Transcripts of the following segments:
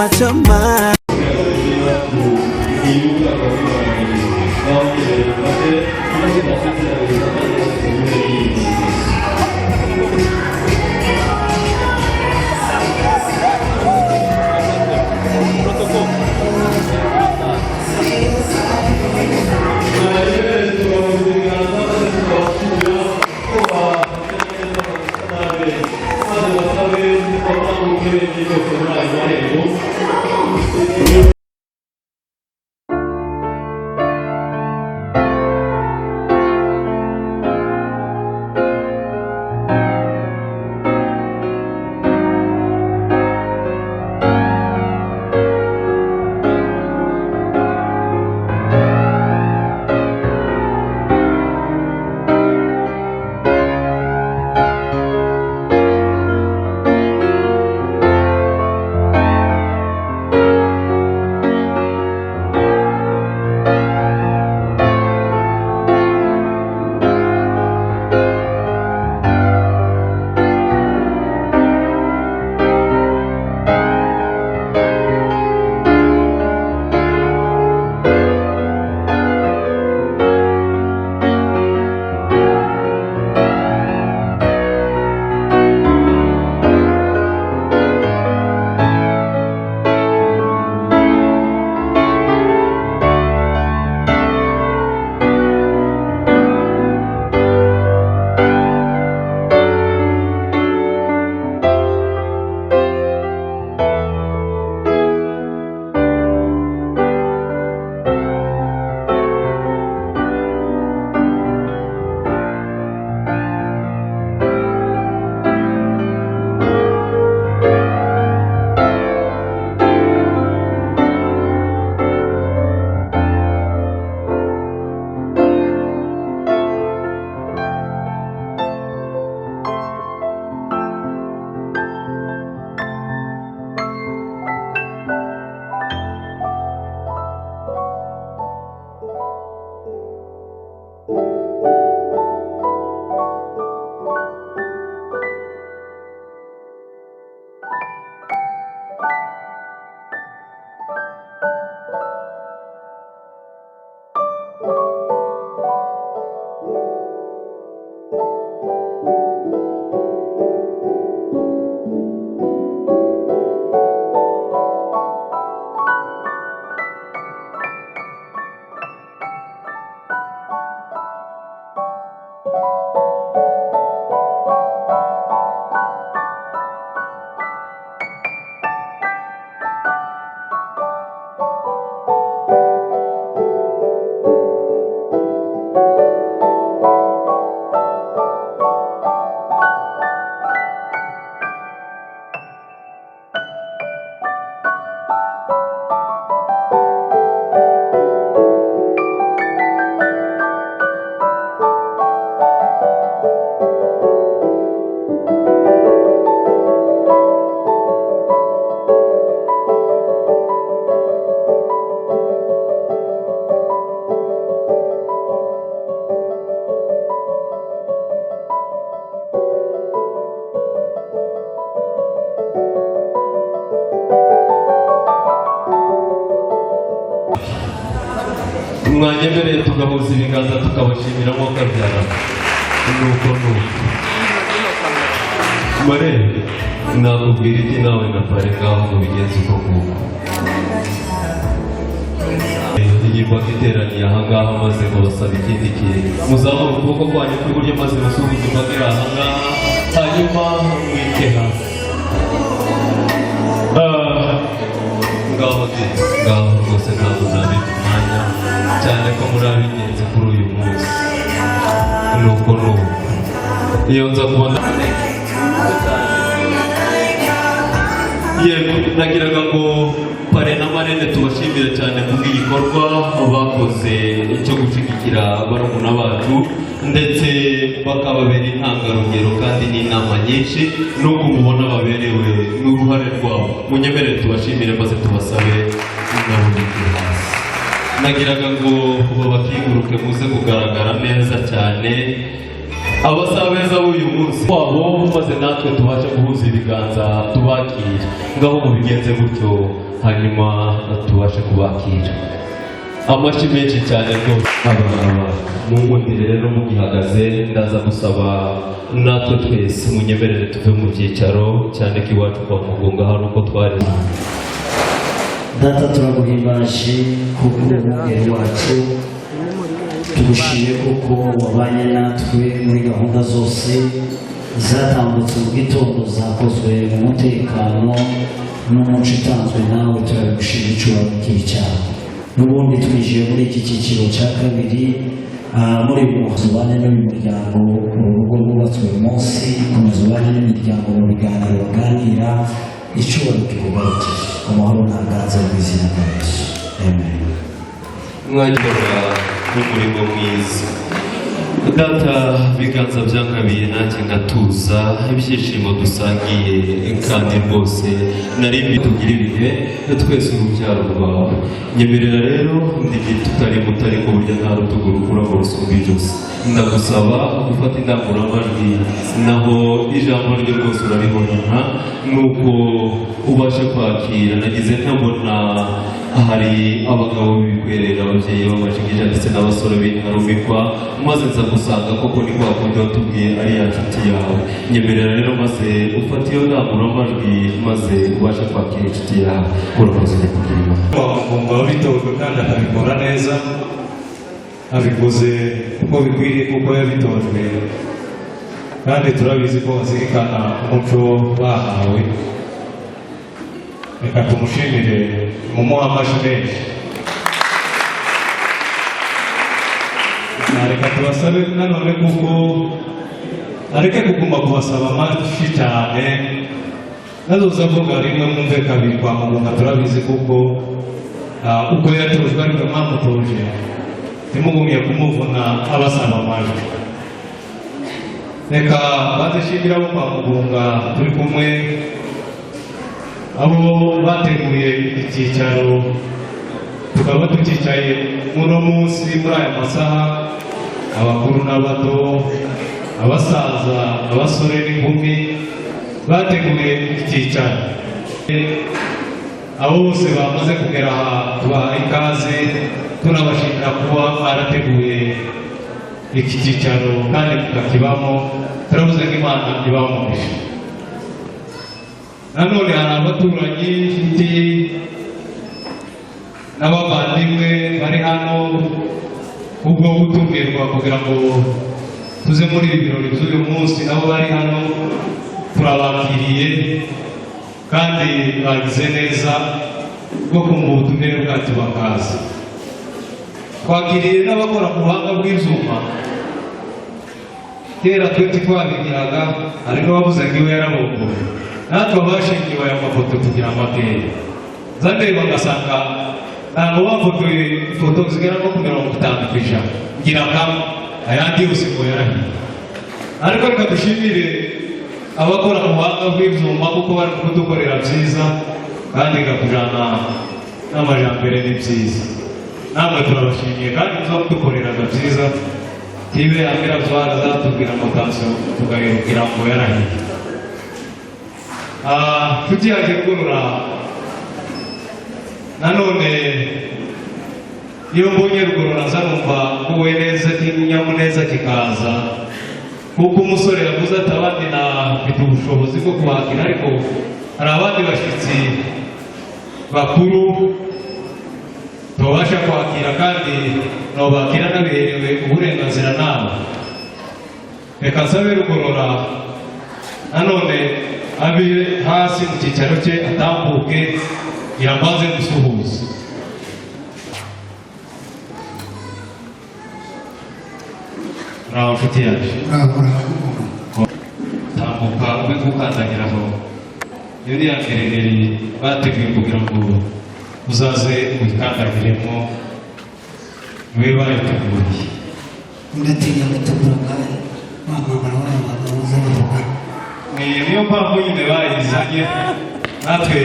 chama. mwanyemereye tugahuza ibiganza tukabashimira mo kabyara nuko mare nakubwira iki nawe na pare ngaho mu bigenzi uko nguko iyi mbaga iteraniye ahangaha maze mubasaba ikindi kintu muzamura ukuboko kwanyu kw'iburyo maze musuhuze imbaga iri ahangaha hanyuma mwite hasi ngaho rwose ntabwo nari umwanya cyane ko muri ab'ingenzi kuri uyu munsi nuko iyo nza kubona yego nagiraga ngo pare na marene tubashimire cyane kubw'igikorwa bakoze cyo gushyigikira barumuna bacu ndetse bakababera intangarugero kandi n'inama nyinshi n'ubwo mubona baberewe n'uruhare rwabo munyemerere tubashimire maze tubasabe n'abubikire hasi nagiraga ngo bakiguruke muze kugaragara neza cyane abasabeza b'uyu munsi wabo, maze natwe tubashe guhuza ibiganza tubakire. Ngaho mubigenze gutyo, hanyuma tubashe kubakira. Amashyi menshi cyane rwose. Mungundire rero mugihagaze, ndaza gusaba natwe twese munyemerere tuve mu byicaro, cyane ko iwacu kwa Mugunga hari uko twari. Data turaguhimbaje kuko umwungeri wacu, tugushimiye kuko wabanye natwe muri gahunda zose zatambutse mu gitondo, zakozwe mu mutekano n'umuco utanzwe nawe. Turabigushimira icyubahiro cyawe. N'ubundi twinjiye muri iki cyiciro cya kabiri, muri uyu muhanzi ubane n'umuryango, urugo rwubatswe uyu munsi, komeza ubane n'imiryango mu biganiro baganira, icyubahiro kikugarukire. Amahoro ntaganze mu izina rya Yesu, amen. Mwagiraga n'umurimo mwiza. Data, biganza byankabiye nanjye ngatuza, ibyishimo dusangiye kandi rwose nari bitugire ibihe twese urubyaro rwawe. Nyemerera rero ndi tutari mutari ku buryo nta rutugu rukura ngo rusumbe ijosi. Ndagusaba gufata indangururamajwi, naho ijambo rye rwose uraribona, nuko ubashe kwakira. Nagize ntabona hari abagabo b'ibikwerera, ababyeyi b'amajigija ndetse n'abasore b'intarumikwa, maze nza gusanga koko ni kwa kundi watubwiye ari ya nshuti yawe. Nyemerera rero maze ufate iyo ndangururamajwi, maze ubashe kwakira inshuti yawe. Urakoze kugira Imana. Wakumva wabitojwe kandi akabikora neza, abikoze uko bikwiriye kuko yabitojwe, kandi turabizi ko bazirikana umuco bahawe. Reka tumushimire, mumuhe amashyi menshi. Reka tubasabe nanone kuko areke kuguma kubasaba amashyi cyane, nazoza avuga rimwe mwumve kabiri kwa Mugunga. Turabizi kuko uko yatojwe ariko mwamutoje, ntimugumye kumuvuna abasaba amajwi. Reka bazishimira abo kwa Mugunga turi kumwe, abo bateguye icyicaro, tukaba tukicaye muno munsi muri aya masaha, abakuru n'abato, abasaza, abasore n'inkumi, bateguye icyicaro. Abo bose bamaze kugera aha tubaha ikaze, tunabashimira kuba barateguye iki cyicaro kandi mukakibamo. Turavuze ko Imana ibamumisha. Nanone hari abaturanyi, inshuti n'abavandimwe bari hano ubwo gutumirwa kugira ngo tuze muri ibi birori by'uyu munsi. Nabo bari hano, turabakiriye kandi bagize neza bwo kumva ubutumire bwacu bakaza. Twakiriye n'abakora ku buhanga bw'ibyuma. Kera twe twabigiraga, ariko bavuze ngo iwe yarabomboye. Natwe abashingiwe aya mafoto tugira amakeya, zandeba bagasanga ntabwo bafotoye ifoto zigera nko ku 50%, ngira ngo ayandi yose ngo yarahiye. Ariko reka dushimire abakora mu buhanga bw'ibyuma kuko bari kudukorera byiza, kandi gakujana n'amajambere ni byiza. Namwe turabashimiye kandi muza kudukoreraga byiza. Tibe amera zara zatubwira amatansiyo tugahirukira ngo yarahiye. Tugiye kurura nanone, iyo mbonye rugorora zanumva kuwe neza, kinyamuneza kikaza, kuko umusore yavuze ati abandi nafite ubushobozi bwo kubakira, ariko hari abandi bashyitsi bakuru tubasha kwakira kandi nobakira nabiherewe uburenganzira nawe. Reka nsabe rugorora nanone abe hasi mu cyicaro cye, atambuke yamaze gusuhuza. Bravo nshuti yacu, tambuka ube gukandagiraho. Iyo ni ya ngerengeri bateguye kugira ngo uzaze uyikandagiremo, niwe bayiteguye. Ndatinya gutegura kandi bamamara abantu bazabavuga. Niyo mpamvu nyine bayizanye. Natwe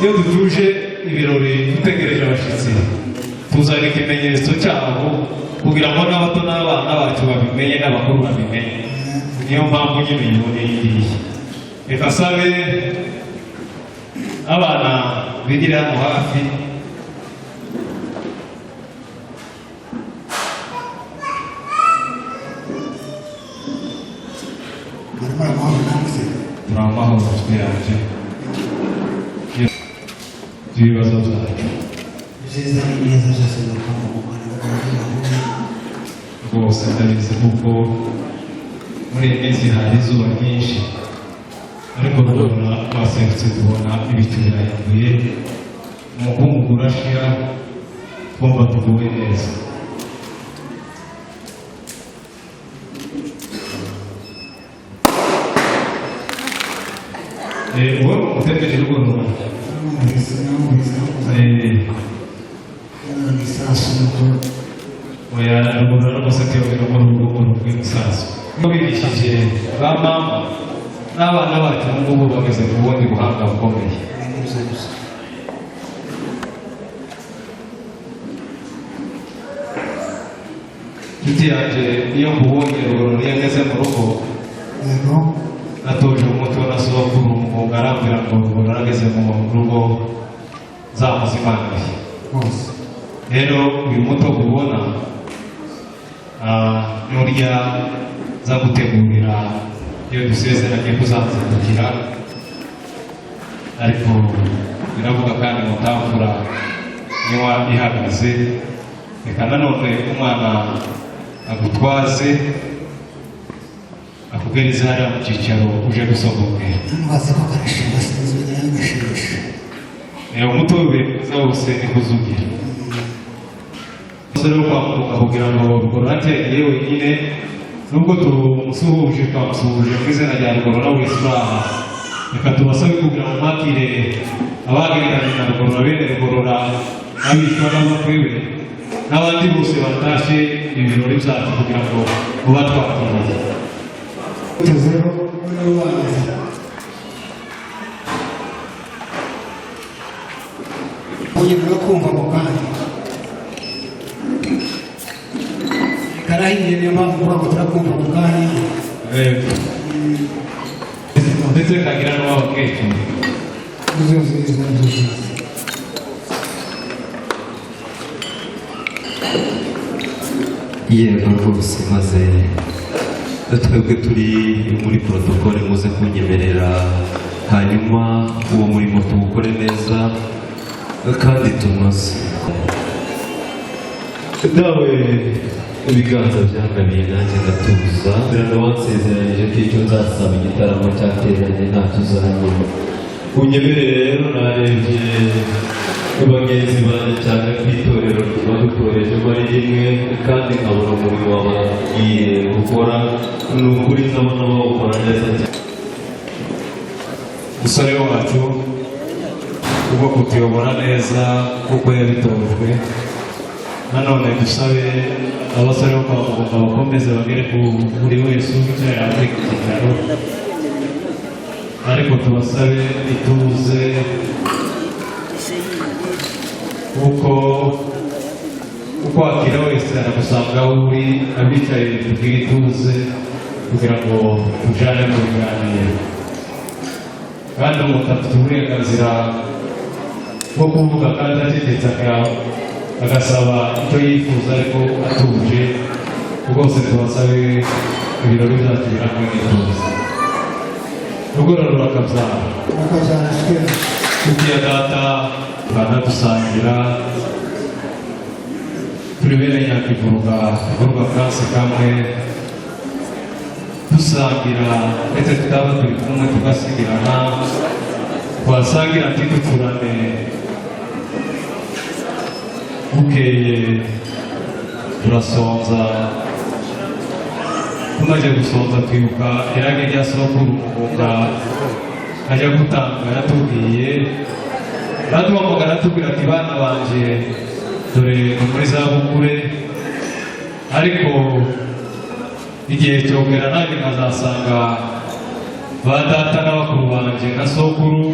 iyo dutuje ibirori dutegereje abashyitsi, tuzana ikimenyetso cyabo kugira ngo n'abato n'abana bacu babimenye n'abakuru babimenye. Niyo mpamvu nyine yiboneye iyi. Reka sabe abana bigira hano hafi turamahoro twiyanje ibibazo byacu byiza neza byose rwose ndabizi kuko muri iyi minsi hari izuba ryinshi ariko tubona twasengutse tubona ibicu birahinduye umukungugu urashira twumva tuguwe neza. Wowe utegereje rwose oya ruguru rwose tuyobera muri urugo rw'imisazo bigishije ba mama n'abana bacu n'ubu bageze ku bundi buhanga bukomeye. Inshuti yanjye iyo nkubonye ruguru niyo ngeze mu rugo natoje umuti wa nasokuru umwuga arambwira ngo ruguru narageze mu rugo nzamuzimaniye. Rero uyu muti wo kubona nurya za gutegurira iyo dusezeranye kuzazindukira ariko biravuga kandi ngo ntamvura niba ihagaze. Reka nanone umwana agutwaze akubwiriza hariya mu cyicaro uje gusogongera umutobe mwiza wose nikuzugira umusore wo kwambuka kugira ngo rukorategeye wenyine nubwo tumusuhuje twamusuhuje mu izina rya Rugorora w'Isuraha. Reka tubasabe kugira ngo mwakire abagendanye na Rugorora bene Rugorora n'abishwa n'abakwe be n'abandi bose batashe ibirori byacu kugira ngo mubatwakiriye. kugira kumva mu kandi karahiye niyo mpamvu kuba ngo turakumva mu kandi ndetse kagira n'abakecuru yego rwose maze twebwe turi muri protokole muze kunyemerera hanyuma uwo murimo tuwukore neza kandi tunoze. Dawe ibiganza byangabiye nanjye ndatuza ndabasezeranyije ko icyo nzasaba igitaramo cyateranye ntacyo uzanyuma. Unyemerere rero narebye bagenzi banjye cyane ku itorero badutorejemo ari rimwe kandi nkabona umurimo wabagiye gukora ni ukuri ndabona bawukora neza cyane. umusore wacu ubwo kutuyobora neza kuko yabitojwe. Nanone dusabe abasore bo kwa muganga bakomeze bagere ku buri wese uwicara muri iki cyicaro ariko tubasabe ituze kuko ukwakira wese aragusanga aho uri abicaye tubwire ituze kugira ngo tujane mu biganiro kandi umuntu afite uburenganzira bwo kuvuga kandi ategetse agasaba icyo yifuza ariko atuje. Rwose tubasabe ibirori byacu birangwe n'ituze. Rugorora rurakabyara tugiye data banadusangira turi bene nyakivuruga ivuruga kansi kamwe dusangira ndetse tutaba turi kumwe tugasigirana twasangira ntiduturane. Bukeye turasonza tumaze gusonza twibuka irage rya sokuru umugunga ajya gutanga yatubwiye baduhamagara atubwira ati bana banje dore ni muri za bukure ariko igihe cyogera nanjye nkazasanga ba data n'abakuru banje na sokuru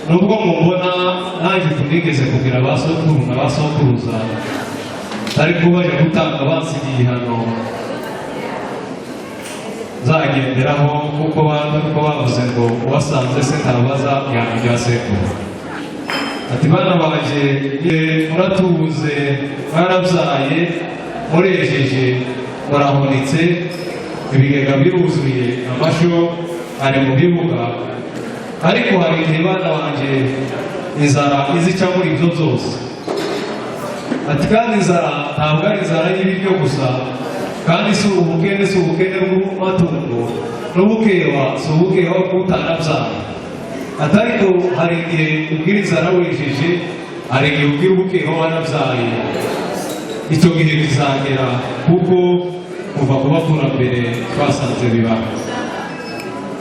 nubwo mubona nanjye tunigeze kugira abasokuru n'abasokuruza ariko baje gutanga bansigiye hano zagenderaho kuko bavuze ngo uwasanze se ntabaza yanga ibya sekuru. Ati bana banje muratubuze barabyaye murejeje murahunitse ibigega biruzuye amasho ari mu bibuga ariko hari igihe bana banje inzara izica muri ibyo byose. Ati kandi inzara ntabwo ari inzara y'ibiryo gusa kandi si ubukene bw'amatungo n'ubukewa si ubukewa bw'utarabyaye. Ati ariko hari igihe ubwira inzara wejeje hari igihe ubwira ubukewa warabyaye icyo gihe bizagera kuko kuva ku bakurambere twasanze bibaho.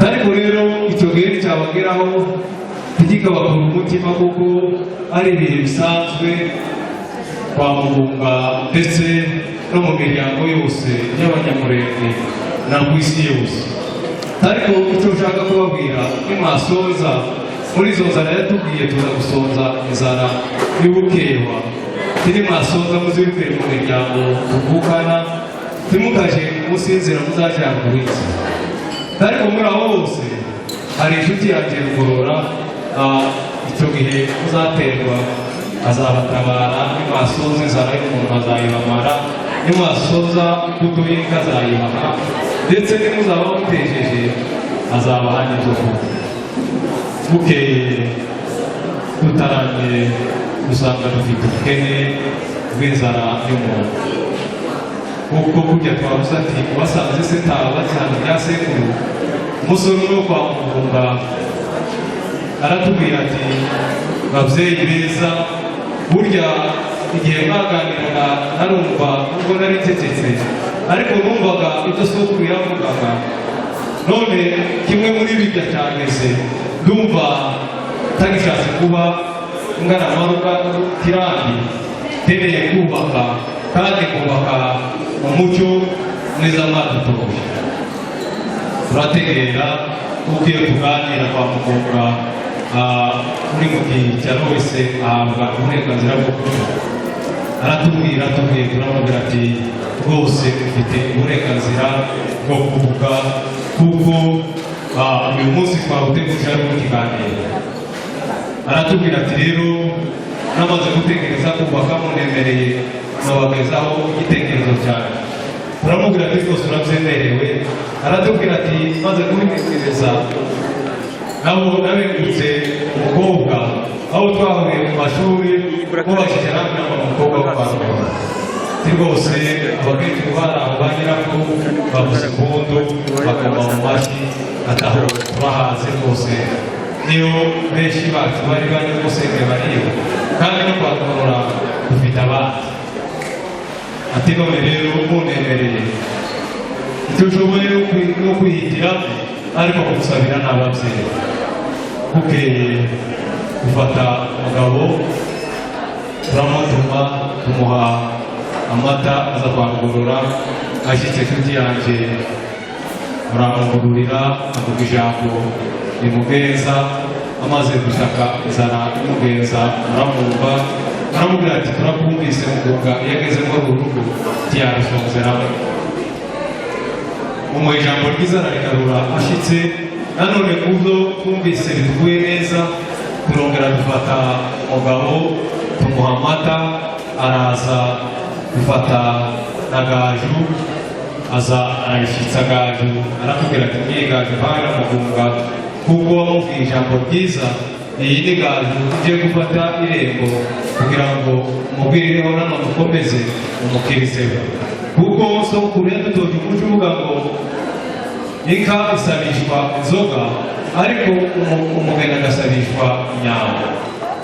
Ariko rero icyo gihe cyabageraho ntikikabakura umutima kuko ari ibihe bisanzwe kwa Mugunga ndetse no mu miryango yose y'abanyamurenge na ku isi yose. Ariko icyo ushaka kubabwira nimwasoza muri izo nzara yatubwiye tuza gusonza inzara y'ubukewa nimwasoza muzibikwiye mu miryango tuvukana ntimukaje munsi y'inzira muzajyana ku isi. Ariko muri abo bose hari inshuti yanjye Rugorora icyo gihe muzaterwa azabatabara nimwasoza inzara y'umuntu azayibamara nimwasoza imbuto y'inka azayibama ndetse nimuzaba mutejeje azabaha n'ibyo kurya. Bukeye dutaramye usanga dufite ubukene bw'inzara y'umuntu kuko kurya twavuze ati wasanze se ntabakirana bya sekuru. Umusore umwe wo kwa Mugunga aratubwira ati babyeyi beza burya igihe mwaganiraga narumva nubwo nari ncecetse ariko numvaga ibyo sokuru yavugaga none kimwe muri bijya cyageze ndumva tagishatse kuba ngaramaruka kirandi nkeneye kubaka kandi kubaka umucyo mwiza mwadutoje. Turategera ugiye kuganira kwa Mugunga uri mu cyaro wese ahabwa uburenganzira bwo kuvuga. Aratubwira turamubwira ati rwose ufite uburenganzira bwo kuvuga kuko uyu munsi twawuteguje ari mu kiganiro. Aratubwira ati rero namaze gutekereza kubaka munemereye nabagezaho igitekerezo cyane. Turamubwira ati rwose urabyemerewe. Aratubwira ati maze kubitekereza nabo nabengutse umukobwa aho twahuye mu mashuri mubashije namwe umukobwa wo kwa Rugorora. Rwose abakecuru bari aho ba nyirako bavuze impundu bakoma mu mashyi ataho turahaze rwose niyo benshi bacu bari bari rwose bariyo kandi no kwa Rugorora dufite abandi. Ati none rero munemereye icyo ushoboye no kwihitira ariko kugusabira n'ababyeyi. Bukeye gufata umugabo turamutuma tumuha amata aza kwa Rugorora. Ashyitse inshuti yanjye muramugurira avuga ijambo rimugenza amaze gushaka inzara imugenza muramwumva muramubwira ati turakumvise Mugunga iyo ageze muri uru rugo ntiyarusonzeramo. Umuha ijambo ryiza ararigarura. Ashyitse nanone kubyo twumvise bituguye neza turongera dufata umugabo tumuha amata araza dufata na gaju aza arayishyitsa gaju aratubwira ati ngiye gaju mpawe na Mugunga kuko wamubwiye ijambo ryiza iyi ni gaju ugiye gufata irembo kugira ngo umubwirireho nanone ukomeze umukirizeho kuko sokuru yadutoje umuco uvuga ngo inka isabishwa inzoga ariko umugeni agasabishwa inyama.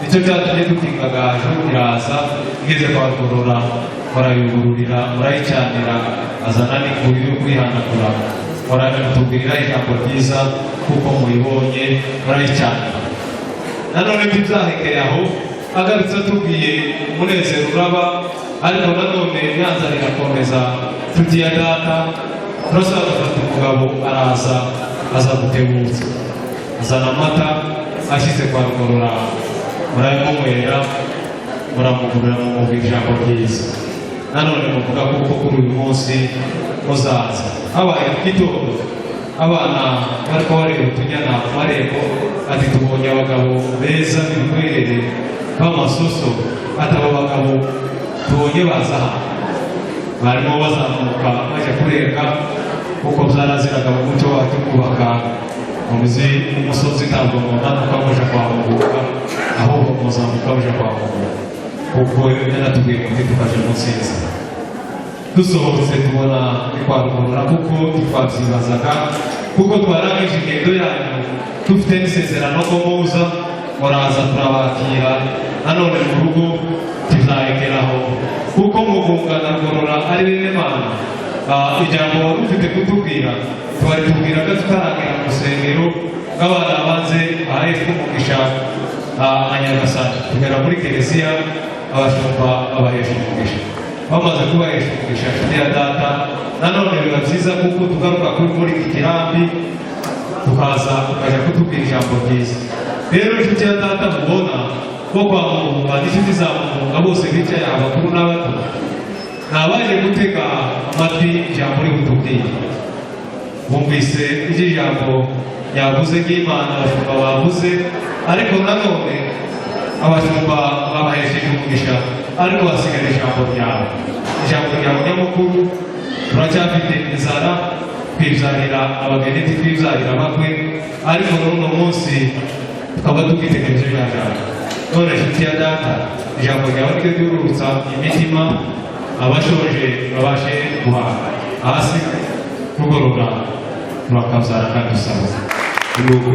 Nicyo cyatumye dutinga gaju iraza igeze kwa Rugorora murayugururira murayicanira azana n'ikuri yo kuyihanagura muratubwirira ijambo ryiza kuko muyibonye murayicanira. Nanone ntibyarekeye aho agarutse atubwiye umunezero uraba ariko nanone yanzara irakomeza inshuti ya data turasaba gufata umugabo araza aza gutebutsa azana amata ashyize kwa Rugorora murayamunywera muramugurira mu ijambo ryiza. Nanone muvuga kuko kuri uyu munsi muzaza habaye mu gitondo abana bariko bareba utunyana ku marembo ati tubonye abagabo beza b'ibikwerere b'amasoso, ati abo bagabo tubonye baza hano. Barimo bazamuka baje kureka kuko byaraziraga mu muco wacu kubaka umuzi umusozi ntabwo mumanuka muja kwa Mugunga, ahubwo muzamuka muja kwa Mugunga kuko yanatubwiye muti tukaje munsi y'inzira. Dusohotse tubona ni kwa Rugorora kuko twabyibazaga kuko twarangije ingendo yanyu dufite n'isezerano ko muza muraza turabakira. Nanone mu rugo tuzarekeraho kuko Mugunga na Rugorora ari bene Mana. Ijambo dufite kutubwira twari tubwira ko tutaragera mu rusengero nk'abana banze ahari umugisha Nyagasani tugera muri Kiliziya abashumba babahesha umugisha. Bamaze kubahesha umugisha nshuti ya data, nanone biba byiza kuko tugaruka muri iki kirambi tukaza tukajya kutubwira ijambo ryiza. Rero nshuti ya data mubona ko kwa Mugunga n'inshuti za Mugunga bose bicaye abakuru n'abato nabaje gutega amatwi ijambo ributubwiye. Bumvise ijambo yavuze ry'Imana abashumba bavuze, ariko nanone abashumba babahesheje umugisha, ariko hasigaye ijambo ryawe. Ijambo ryawe nyamukuru turacyafite inzara twibyarira abageni twibyarira amakwe, ariko n'uno munsi tukaba dufitegereje rya jambo. None nshuti ya data ijambo ryawe ryo ryururutsa imitima, abashoje babashe guhaha hasi Rugorora turakabyara kandi usaba nuko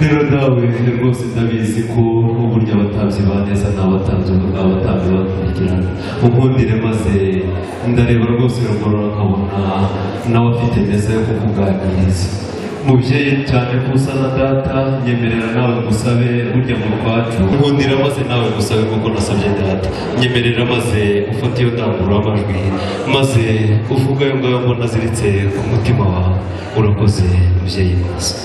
rero dawe rwose ndabizi ko uburyo abatambyi ba neza n'abatambyi bakurikirana unkundire maze ndareba rwose Rugorora nkabona nawe afite meza yo kukuganiriza. Mubyeyi cyane ko usa na data, nyemerera nawe ngusabe burya mu rwacu, nkundira maze nawe ngusabe kuko nasabye data, nyemerera maze ufate iyo ndangururamajwi maze uvuga ayo ngayo mbona aziritse ku mutima wawe. Urakoze mubyeyi mwiza.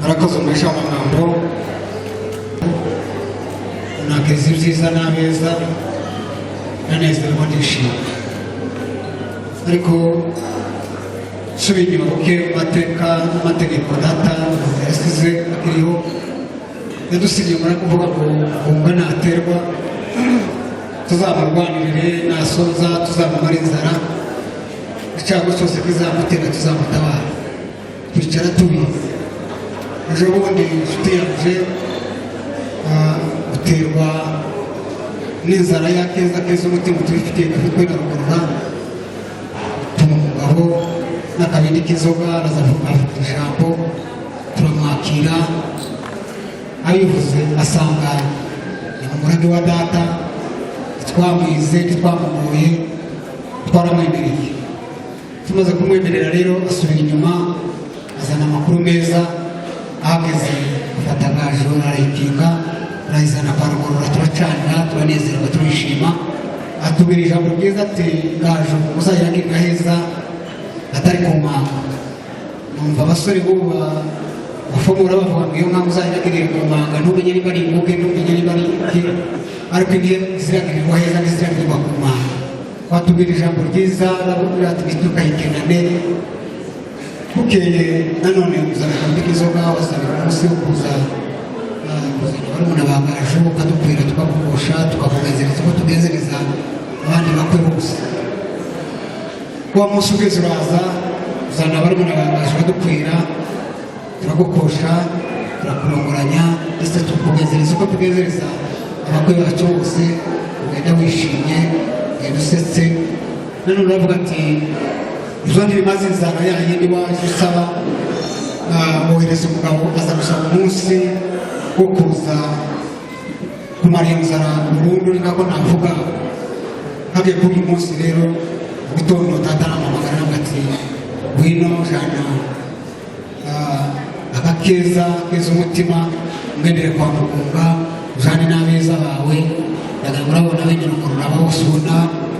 Murakoze umugisha w'amagambo, nakeza ibyiza n'abeza, nanezerwa ndishimye. Ariko subiye inyuma kuko amateka n'amategeko data yasize akiriho yadusigiye muri kuvuga ngo Mugunga naterwa tuzamurwanirire, nasoza tuzamumara inzara, icyago cyose kizamutera tuzamutabara. Twicara tubizi. Ejo bundi inshuti yanje guterwa n'inzara yakeza keza umutima tubifitiye kubitwe na Rugorora, tuma umugabo n'akabindi k'inzoga arazavuga afite ijambo turamwakira. Abivuze asanga ni umurage wa data, twamwize ntitwamugoye twaramwemereye. Tumaze kumwemerera rero asubira inyuma azana amakuru meza, ahageze gufata gajo arayipinga arayizana kwa Rugorora, turacanira turanezerwa turishima. Atubwira ijambo ryiza ati gajo uzayiragirira heza atari ku manga. Numva abasore b'ubu bafomora bavuga ngo iyo mpamvu uzayiragirira ku manga ntumenye niba ari imbuge ntumenye niba ari iki, ariko iyo ziragirirwa heza n'iziragirirwa ku manga. Watubwira ijambo ryiza arabubwira ati ntitukayikendane. Bukeye nanone uzana akabindi k'inzoga wasabira umunsi wo kuza barumuna ba gajo ukadukwira tukagukosha tukakugezereza uko tugezereza abandi bakwe bose. Wa munsi ugeze uraza uzana barumuna ba gajo ukadukwira turagukosha turakurongoranya ndetse tukugezereza uko tugezereza abakwe bacu bose, ugenda wishimye ugenda usetse. Nanone uravuga ati izo ntibimaze inzara yayindi waje usaba, wohereza umugabo aza gusaba umunsi wo kuza kumara iyo nzara burundu. Ni nako navuga hagiye kuri uyu munsi rero mu gitondo data arampamagara aravuga ati ngwino jana agakeza keza umutima ngendere kwa Mugunga ujane n'abeza bawe. Ndagira urabona bene Rugorora bose ubona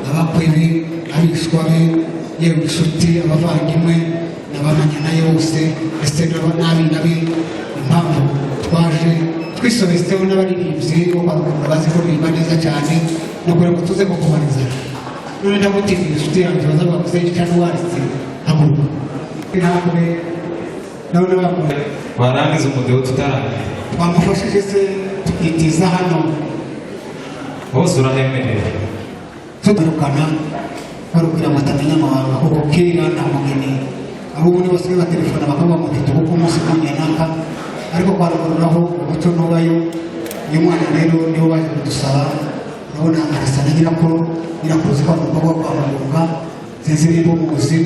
abakwe be, abishwa be, yewe inshuti abavandimwe n'aba amanyana yose ndetse n'abi impamvu twaje twisobesteho n'abaririmbyi bo baruguru bazi ko birimba neza cyane no kugira ngo tuze kukumariza none ndamutinya inshuti yanjye bazavuga ngo se cyane waritse haguruka intambwe none bamuye warangiza umudeho tutarangiye bamufashije se tukitiza hano bose urahemerera tugarukana barubwira ngo atamenya amabanga kuko kera nta mugeni abo ubundi basigaye batelefona bakavuga ngo mfite ubukwe umunsi runaka ariko kwarugururaho umuco ntubayo uyu mwana rero nibo baje kudusaba urabona arasa na nyirakuru nyirakuruzi ko ari umukobwa wo kwa Mugunga sinzi niba umuzi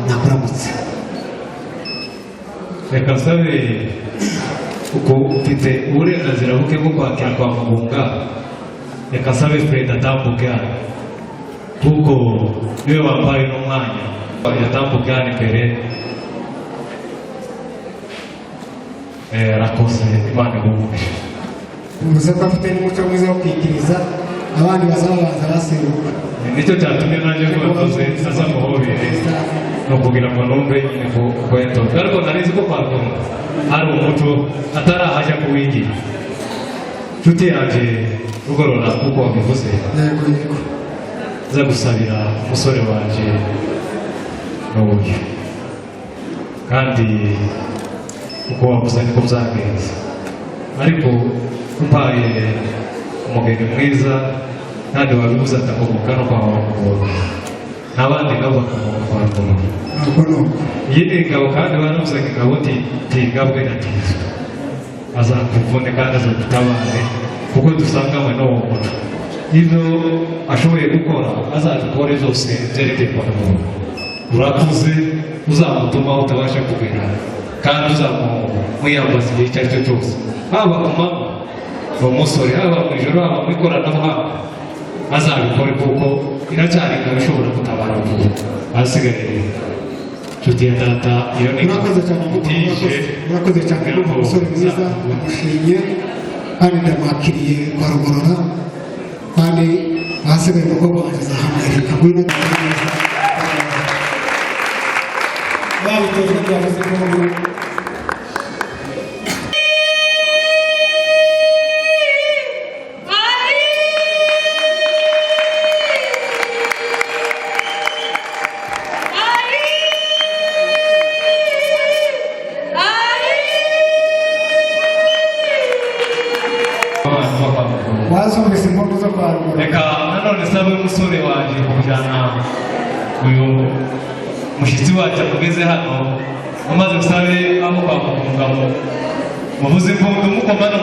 nakuramutse reka nsabe uko ufite uburenganzira buke bwo kwakira kwa Mugunga reka nsabe Fred atambuke hano kuko niwe wambaye n'umwanya yatambuke hano imbere arakoze Imana igumugishe uvuze ko afite n'umuco mwiza wo kwikiriza abandi bazabaza baseruka nicyo cyatumye nanjye rwakoze aza muhobere ni ukugira ngo numve nyine ko yatonze ariko nari nzi ko kwatonda hari umuco atarahajya kuwigira nshuti yanjye rugorora kuko wabivuze yego yego nza gusabira umusore wanjye n'uburyo kandi uko wavuze niko byagenze ariko umpaye umugeni mwiza kandi wabivuze atakomoka no kwa Mugunga n'abandi nabo bakamuka kwa Mugunga nuko nuko iyi ni ingabo kandi baravuze ngo ingabo ntigabwe na tizo azakuvune kandi azagutabare kuko dusanganywe n'uwo muco ibyo ashoboye gukora azabikore zose byerekeye kwa Mugunga urakuze uzamutuma utabasha kugera kandi uzamwiyambaza igihe icyo ari cyo cyose haba ku manywa ni umusore haba mu ijoro haba mu ikoranabuhanga azabikore kuko iracyari ingabo ishobora gutabara vuba ahasigaye nshuti ya data iyo ni urakoze cyane urakoze cyane umusore mwiza amushimye kandi ndamwakiriye kwa Rugorora kandi ahasigaye umukobwa wanjye azahamwereka ngwino neza babitejwe byavuze ko wazumvise impundu zo kwa Rugorora reka nanone sabe umusore wanjye kujyana uyu mushyitsi wacu amugeze hano umaze gusabe abo kwa Mugunga muvuze impundu mukoma no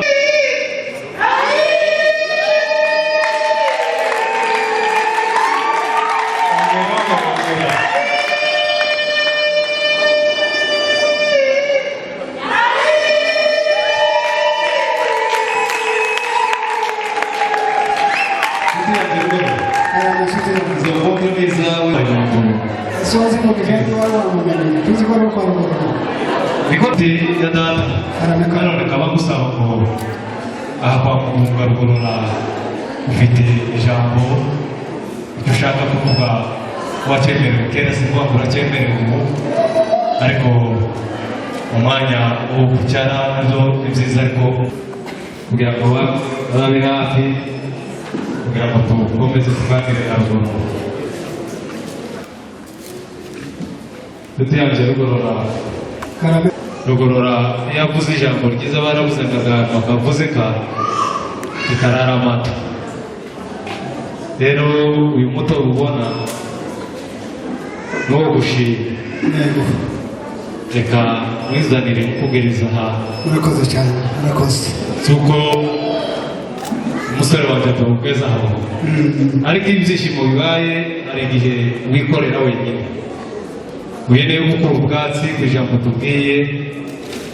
sozi ko bigenda wamugana tuzi ko ari kwa Rugorora ikoti ya data nanone kaba gusaba ko aha kwa Mugunga Rugorora ufite ijambo icyo ushaka kuvuga wacyemerewe kera si ngombwa uracyemerewe ubu ariko umwanya wo gucyara nazo ni byiza ariko kugira ngo babe hafi kugira ngo tukomeze tuganire na Rugorora dutegereje Rugorora iyo avuze ijambo ryiza baravuze ngo akavuze ka ikarara amata rero uyu muto ubona n'uwo gushima reka mwizanire mukugiriza ahantu urakoze cyane urakoze si uko umusore wanjye atamugeza aho ariko iyo ibyishimo bibaye hari igihe wikorera wenyine uyeneye gukura ubwatsi ku ijambo tubwiye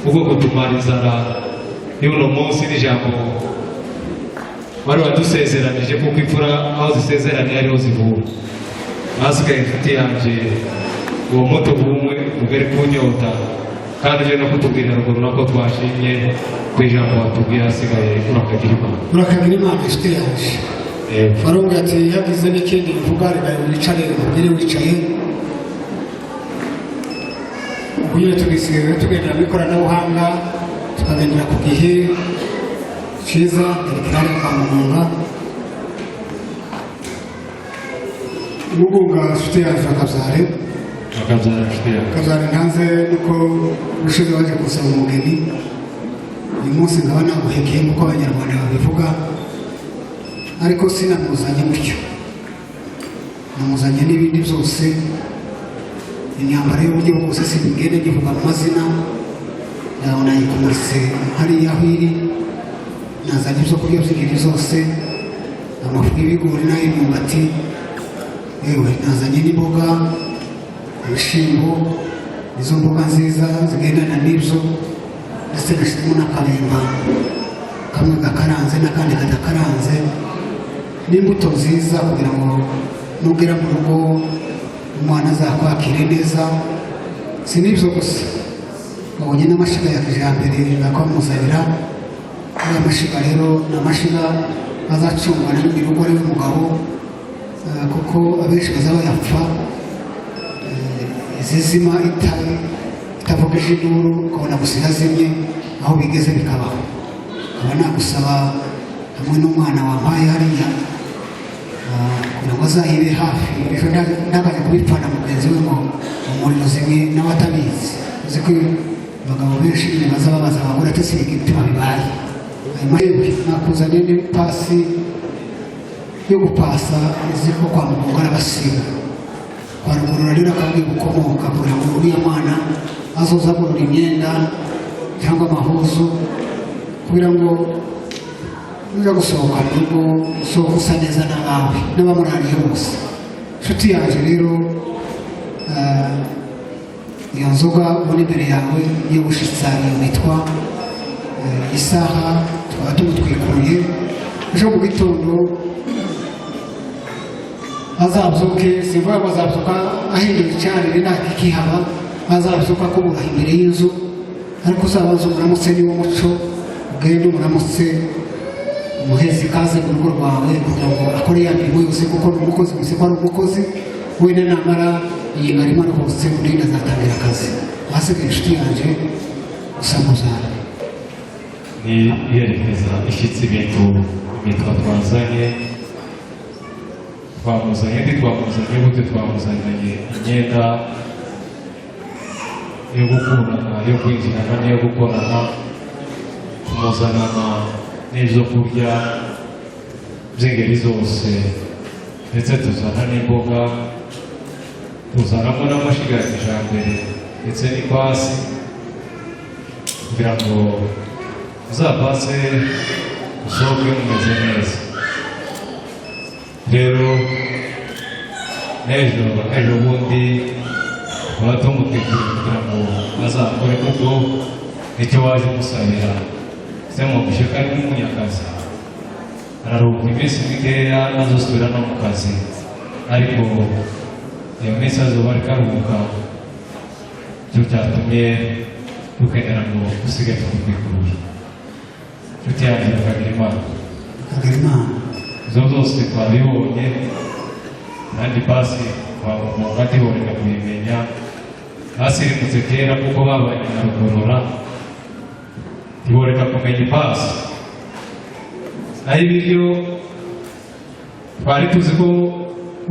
ubwo kutumara inzara y'uno munsi n'ijambo wari wadusezeranije kuko imfura aho zisezeraniye ariho zivura hasigaye inshuti yanjye uwo muto bumwe ugari kunyota kandi uje no kutubwira Rugorora ko twashimye ku ijambo watubwiye hasigaye urakagira Imana inshuti yanjye barongera ati yagize n'ikindi bivuga reka wicare ubwire wicaye kugira tugisigaye tugendera mu ikoranabuhanga tukagendera ku gihe cyiza kirare kwa muganga mugunga nshuti yaje akabyare ntanze nuko ushize waje gusaba umugeni uyu munsi nkaba naguhekeye nk'uko abanyarwanda babivuga ariko sinamuzanye gutyo namuzanye n'ibindi byose imyambaro y'uburyo bwose sinigende ngivuga mu mazina yawe nayikomeretse hariya aho iri nazanye ibyo kurya by'ingeri zose amafu y'ibigori n'ay'imyumbati yewe nazanye n'imboga ibishyimbo izo mboga nziza zigendana n'ibyo ndetse nashyizemo n'akarimba kamwe gakaranze n'akandi kadakaranze n'imbuto nziza kugira ngo nugera mu rugo umwana azakwakire neza si n'ibyo gusa babonye n'amashiga ya kijambere bakamuzanira aya mashiga rero ni amashiga azacungana n'umugore w'umugabo kuko abenshi baza bayapfa izizima itavugeje induru ukabona gusa irazimye aho bigeze bikabaho nkaba nagusaba hamwe n'umwana wampaye hariya kugira ngo azayibe hafi ejo ntagaze kubipfana mugenzi we ngo umuriro zimwe nawe atabizi uzi ko abagabo benshi baza babaza abagore ati si imitima bibaye yewe nakuzanye n'ipasi yo gupasa izi ko kwa muganga arabasiga kwa rugurura rero akabwiye gukomoka kugira ngo uriya mwana azoza agurura imyenda cyangwa amahuzu kugira ngo uza gusohoka mu rugo usohoka usa neza n'abawe n'abamurariye bose inshuti yaje rero iyo nzoga ubona imbere yawe yo gushitsa iyo mitwa isaha twaba tumutwikuye ejo mu gitondo azabyuke simvuga ngo azabyuka ahindura icyarire nta kikihaba azabyuka kuburaha imbere y'inzu ariko uzabanza umuramutse niwo muco ugende umuramutse umuhezi ikaze mu rugo rwawe kugira ngo akore ya mirimo yose kuko ni umukozi gusa ko ari umukozi wenda namara iyi ngarima rwose urinda azatangira akazi ahasigaye inshuti yanjye gusa muzara ni iherekeza ishyitsi ibintu imitwa twazanye twamuzanye gute twamuzanye imyenda yo gukurana yo kwinjirana n'iyo gukorana tumuzanana n'ibyo kurya by'ingeri zose ndetse tuzana n'imboga tuzanamo n'amashiga ya kijambere ndetse n'ipasi kugira ngo uzapase usohoke mumeze neza rero ejo bundi tuba tumutegura kugira ngo azakore kuko nicyo waje musabira se mwumvishe ko ari nk'umunyakazi araruhuka iminsi mikeya azosubira no mu kazi ariko iyo minsi azoba ariko aruhuka cyo cyatumye dukenera ngo usige tukwikuruye inshuti yanjye akagira imana izo zose twabibonye kandi pasi twamuga tiboneka kubimenya hasirimutse kera kuko babanye na rugorora tiboneka kumenya ipasi naho ibiryo twari tuzi ko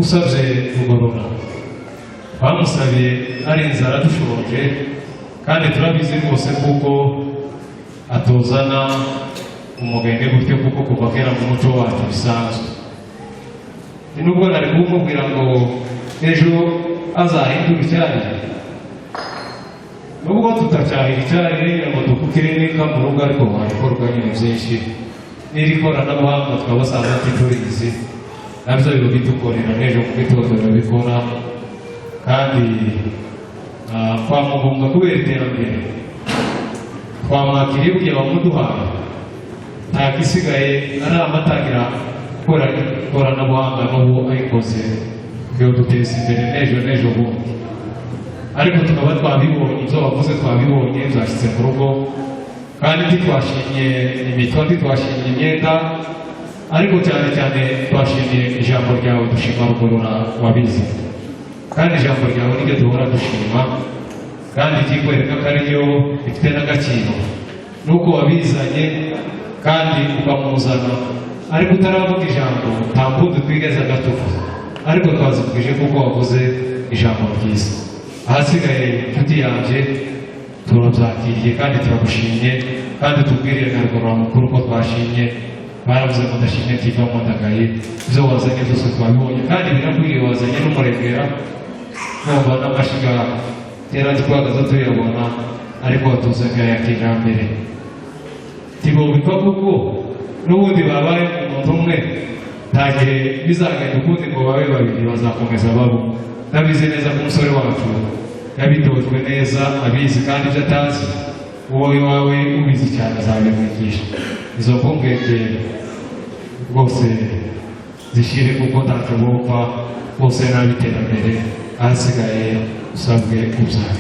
usabye rugorora bamusabiye ari inzara dushonje kandi turabizi rwose kuko atuzana umugenge gutyo kuko kuva kera mu muco wacu bisanzwe ni nubwo nari kumubwira ngo ejo azahindura icyarire nubwo tutacyahira icyarire ngo dukukire neza mu rugo ariko harikorwa nyine byinshi n'iri koranabuhanga twabasaza titurizi nabyo biba bidukorera n'ejo mu gitondo babikora kandi kwa muganga kubera iterambere twamwakiriye kugira bamuduhaye nta gisigaye ari amatangira gukora ikoranabuhanga n'ubu ayikoze kugira ngo duteze imbere n'ejo bundi ariko tukaba twabibonye ibyo wavuze twabibonye byashyitse mu rugo kandi ntitwashimye imitwa ntitwashimye imyenda ariko cyane cyane twashimiye ijambo ryawe dushima rugorora wabizi kandi ijambo ryawe niryo duhora dushima kandi ikikwereka ko ariyo ifite n'agaciro nuko wabizanye kandi ukamuzana ariko utaravuga ijambo nta mbundi twigeze agatuvuza ariko twazivugije kuko wavuze ijambo ryiza ahasigaye inshuti yanjye turabyakiriye kandi turagushimye kandi tubwirire na ruguru mukuru ko twashimye baravuze ngo ndashimye kivamo ndagaye ibyo wazanye byose twabibonye kandi birakwiriye wazanye n'umurengera numva n'amashiga kera twagaza tuyabona ariko watuzanye aya kijambere tibo bipfa kuko n'ubundi babaye umuntu umwe nta gihe bizagenda ukundi ngo babe babiri bazakomeza babo ndabizi neza ko umusore wacu yabitojwe neza abizi kandi ibyo atazi wowe wawe ubizi cyane azabimwigisha izo mpungenge rwose zishire kuko ntacyo bumva bose n'abiterambere ahasigaye usabwe kubyara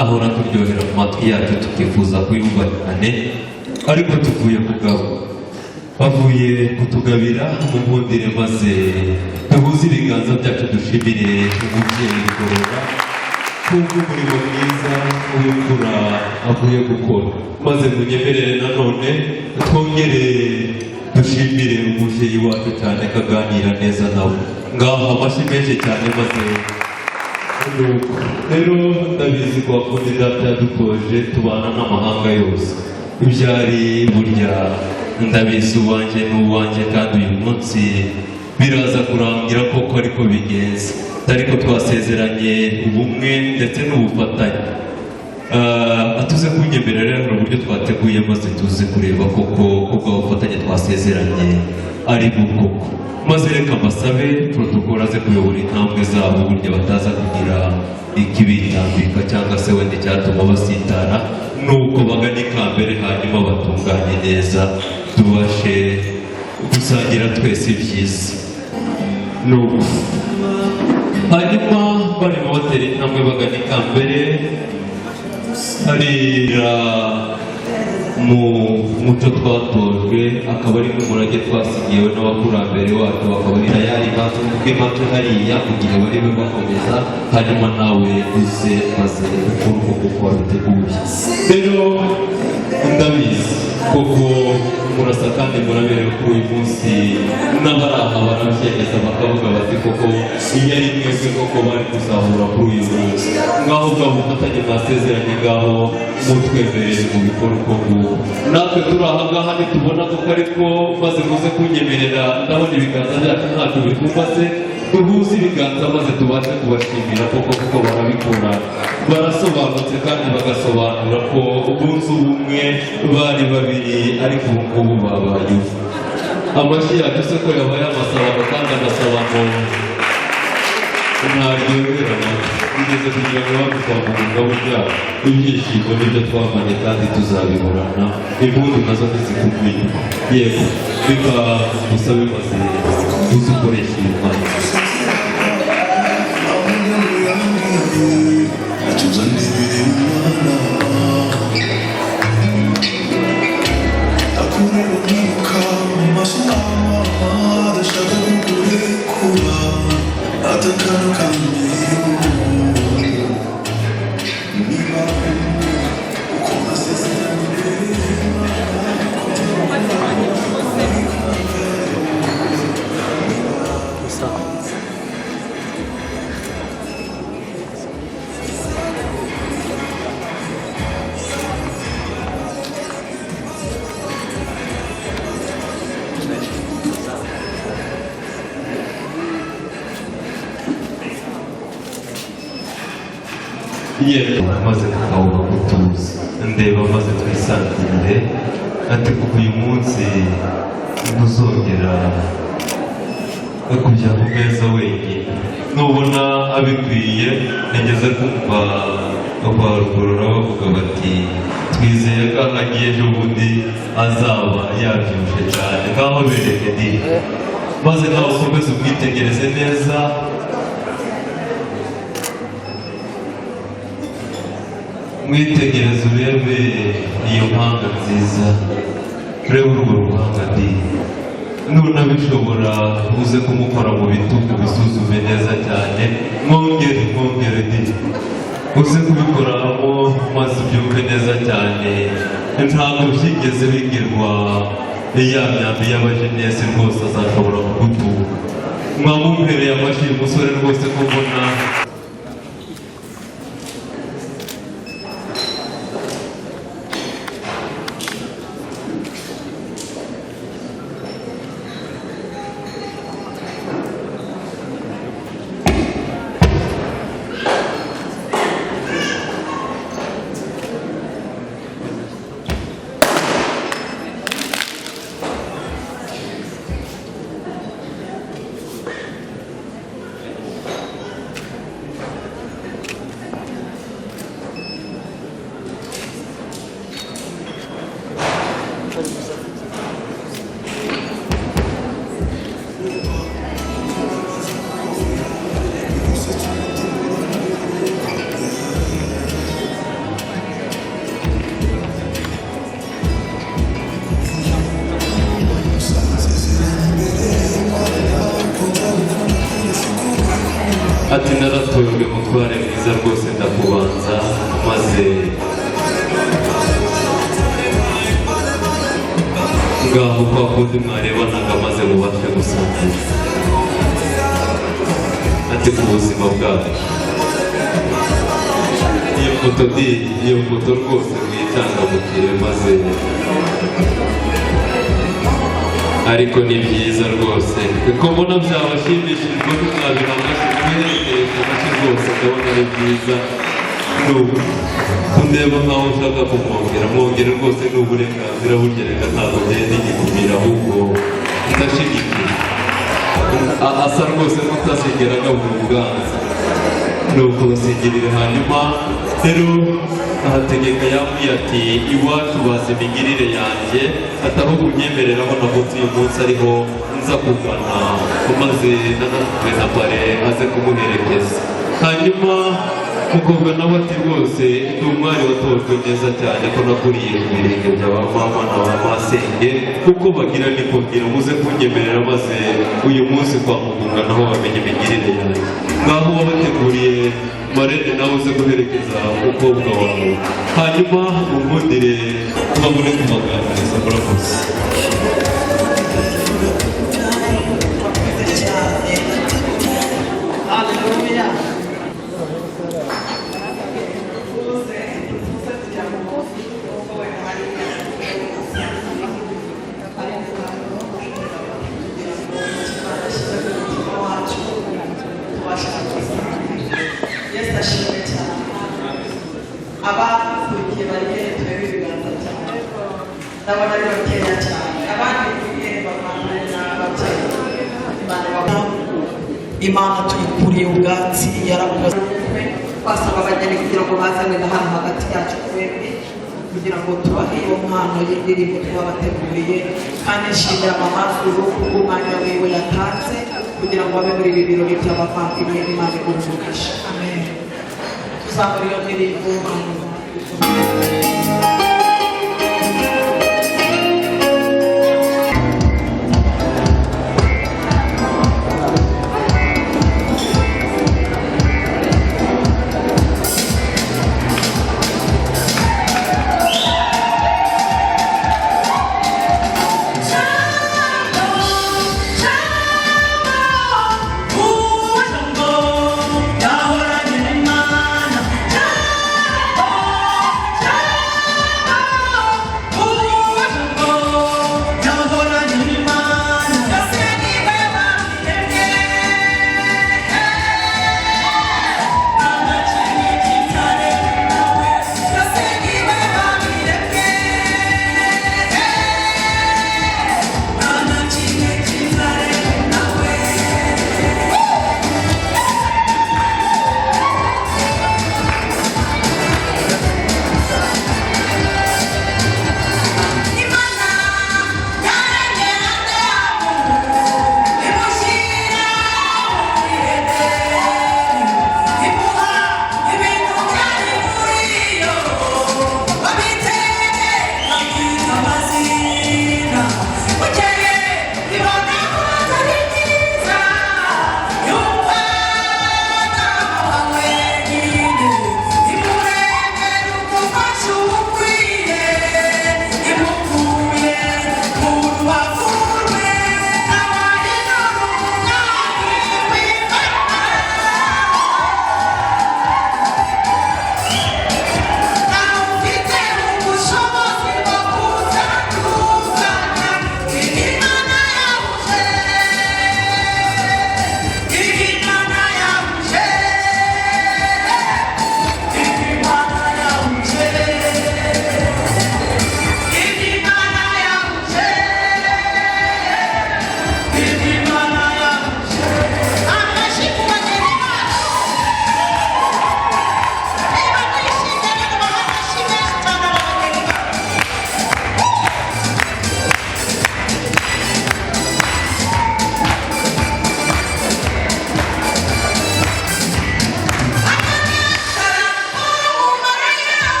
ahora turyohera mu matwi yacu tukifuza kuyubahane ariko tuvuye kugabo bavuye kutugabira mu mpundire maze duhuze ibiganza byacu dushimire umubyeyi Gorora kubw'umurimo mwiza w'imfura avuye gukora maze munyemerere nanone twongere dushimire umubyeyi wacu cyane kaganira neza nawe ngaho amashyi menshi cyane maze rero ndabizi ko wakundi data yadutoje tubana n'amahanga yose ibyari burya ndabizi uwanjye n'uwanjye kandi uyu munsi biraza kurangira koko ariko bigenze ariko twasezeranye ubumwe ndetse n'ubufatanye atuze kunyemerera rero uburyo twateguye maze tuze kureba koko ubwo bufatanye twasezeranye ari bwo koko maze reka mbasabe protokolo aze kuyobora intambwe zabo burya bataza kugira ikibitambika cyangwa se wenda icyatuma basitara nuko bagana ikambere hanyuma batunganye neza tubashe gusangira twese ibyiza nuko hanyuma barimo batera intambwe bagana ikambere harira mu muco twatojwe akaba ari n'umurage twasigiwe n'abakurambere wacu bakaba ari yari bacu bw'imatu hariya kugira barebe bakomeza hanyuma nawe uze maze ukora uko wabiteguye rero ndabizi kuko murasa kandi muraberewe kuri uyu munsi n'abari aha barabyemeza bakavuga bati koko iyo ari mwebwe koko bari kuzahura kuri uyu munsi ngaho bwa bufatanye mwasezeranye ngaho mutwemerere mu bikora uko nguko natwe turi aha ngaha nitubona kuko ariko maze muze kunyemerera ndabona ibiganza byacu ntacyo bikumbaze duhuze ibiganza maze tubashe kubashimira koko kuko barabikora barasobanutse kandi bagasobanura ko ubunze ubumwe bari babiri ariko ubu ngubu babaye amashyi yacu se ko yabaye amasabano kandi amasabano ntaryoherana bigeze kugira ngo badutwamurika burya ibyishimo nibyo twamanye kandi tuzabiburana impundu nazo ntizikumenye yego reka musabe maze uzi ukoresha iyi mwanya yewe maze tukawuha gutuza ndeba maze twisangire ati kuko uyu munsi ntuzongera kujya ku meza wenyine nubona abikwiye nigeze kumva kwa Rugorora bavuga bati twizeye ko agiye ejo bundi azaba yabyuje cyane ngaho bereke di maze nawe ukomeze umwitegereze neza mwitegereze urebe iyo mpanga nziza urebe urwo ruhanga di nunabishobora uze kumukora mu bitugu bisuzume neza cyane mwongere di uze kubikoramo maze ubyumve neza cyane ntabwo byigeze bigirwa ya myambi y'abajenesi rwose azashobora kugutunga mwamumpereye amashyi umusore rwose ko mbona ati naratojwe mutware mwiza rwose ndakubanza maze ngaho kwa kundi mwarebanaga maze mubashe gusangira ati ku buzima bwacu iyo foto rwose mwitangamukire maze ariko ni byiza rwose kuko mbona byabashimishije ko mwabihamashije muherekeje amashyi rwose ndabona ari byiza n'ubu kundeba nkaho ushaka kumwongera mwongere rwose ni uburenganzira bugereka ntabwo ngenda igikumira ahubwo ndashyigikiye asa rwose n'utazigera agabura ubwanza ni uko basigirire hanyuma rero ahategeka yambwiye ati iwacu bazi imigirire yanjye atari ukunyemerera abona ko uyu munsi ariho nza kugana maze nanatwe na pare aze kumuherekeza hanyuma mukobwa nawe ati rwose ni umwari watojwe neza cyane ko nakuriye ku birenge bya ba mama na ba masenge kuko bagira nikubwira muze kunyemerera maze uyu munsi kwa mugunga naho bamenye imigirire yanjye ngaho wabateguriye marene nawe uze guherekeza umukobwa wawe hanyuma mumundire babone kubaganiriza murakoze abakurikiye barigere turebe ibiganza cyane ndabona ari bakeya cyane abandi kugiye bavandure n'ababyeyi imana tuyikuriye ubwatsi yarabuze twasaba abageni kugira ngo bazane na hano hagati yacu twebwe kugira ngo tubahe iyo mpano y'indirimbo twabateguriye kandi nshimira mama Zuru kubw'umwanya wiwe yatanze kugira ngo abe muri ibi birori by'abavandimwe imana igumugisha amen tuzamura iyo ndirimbo Yahora ni Imana,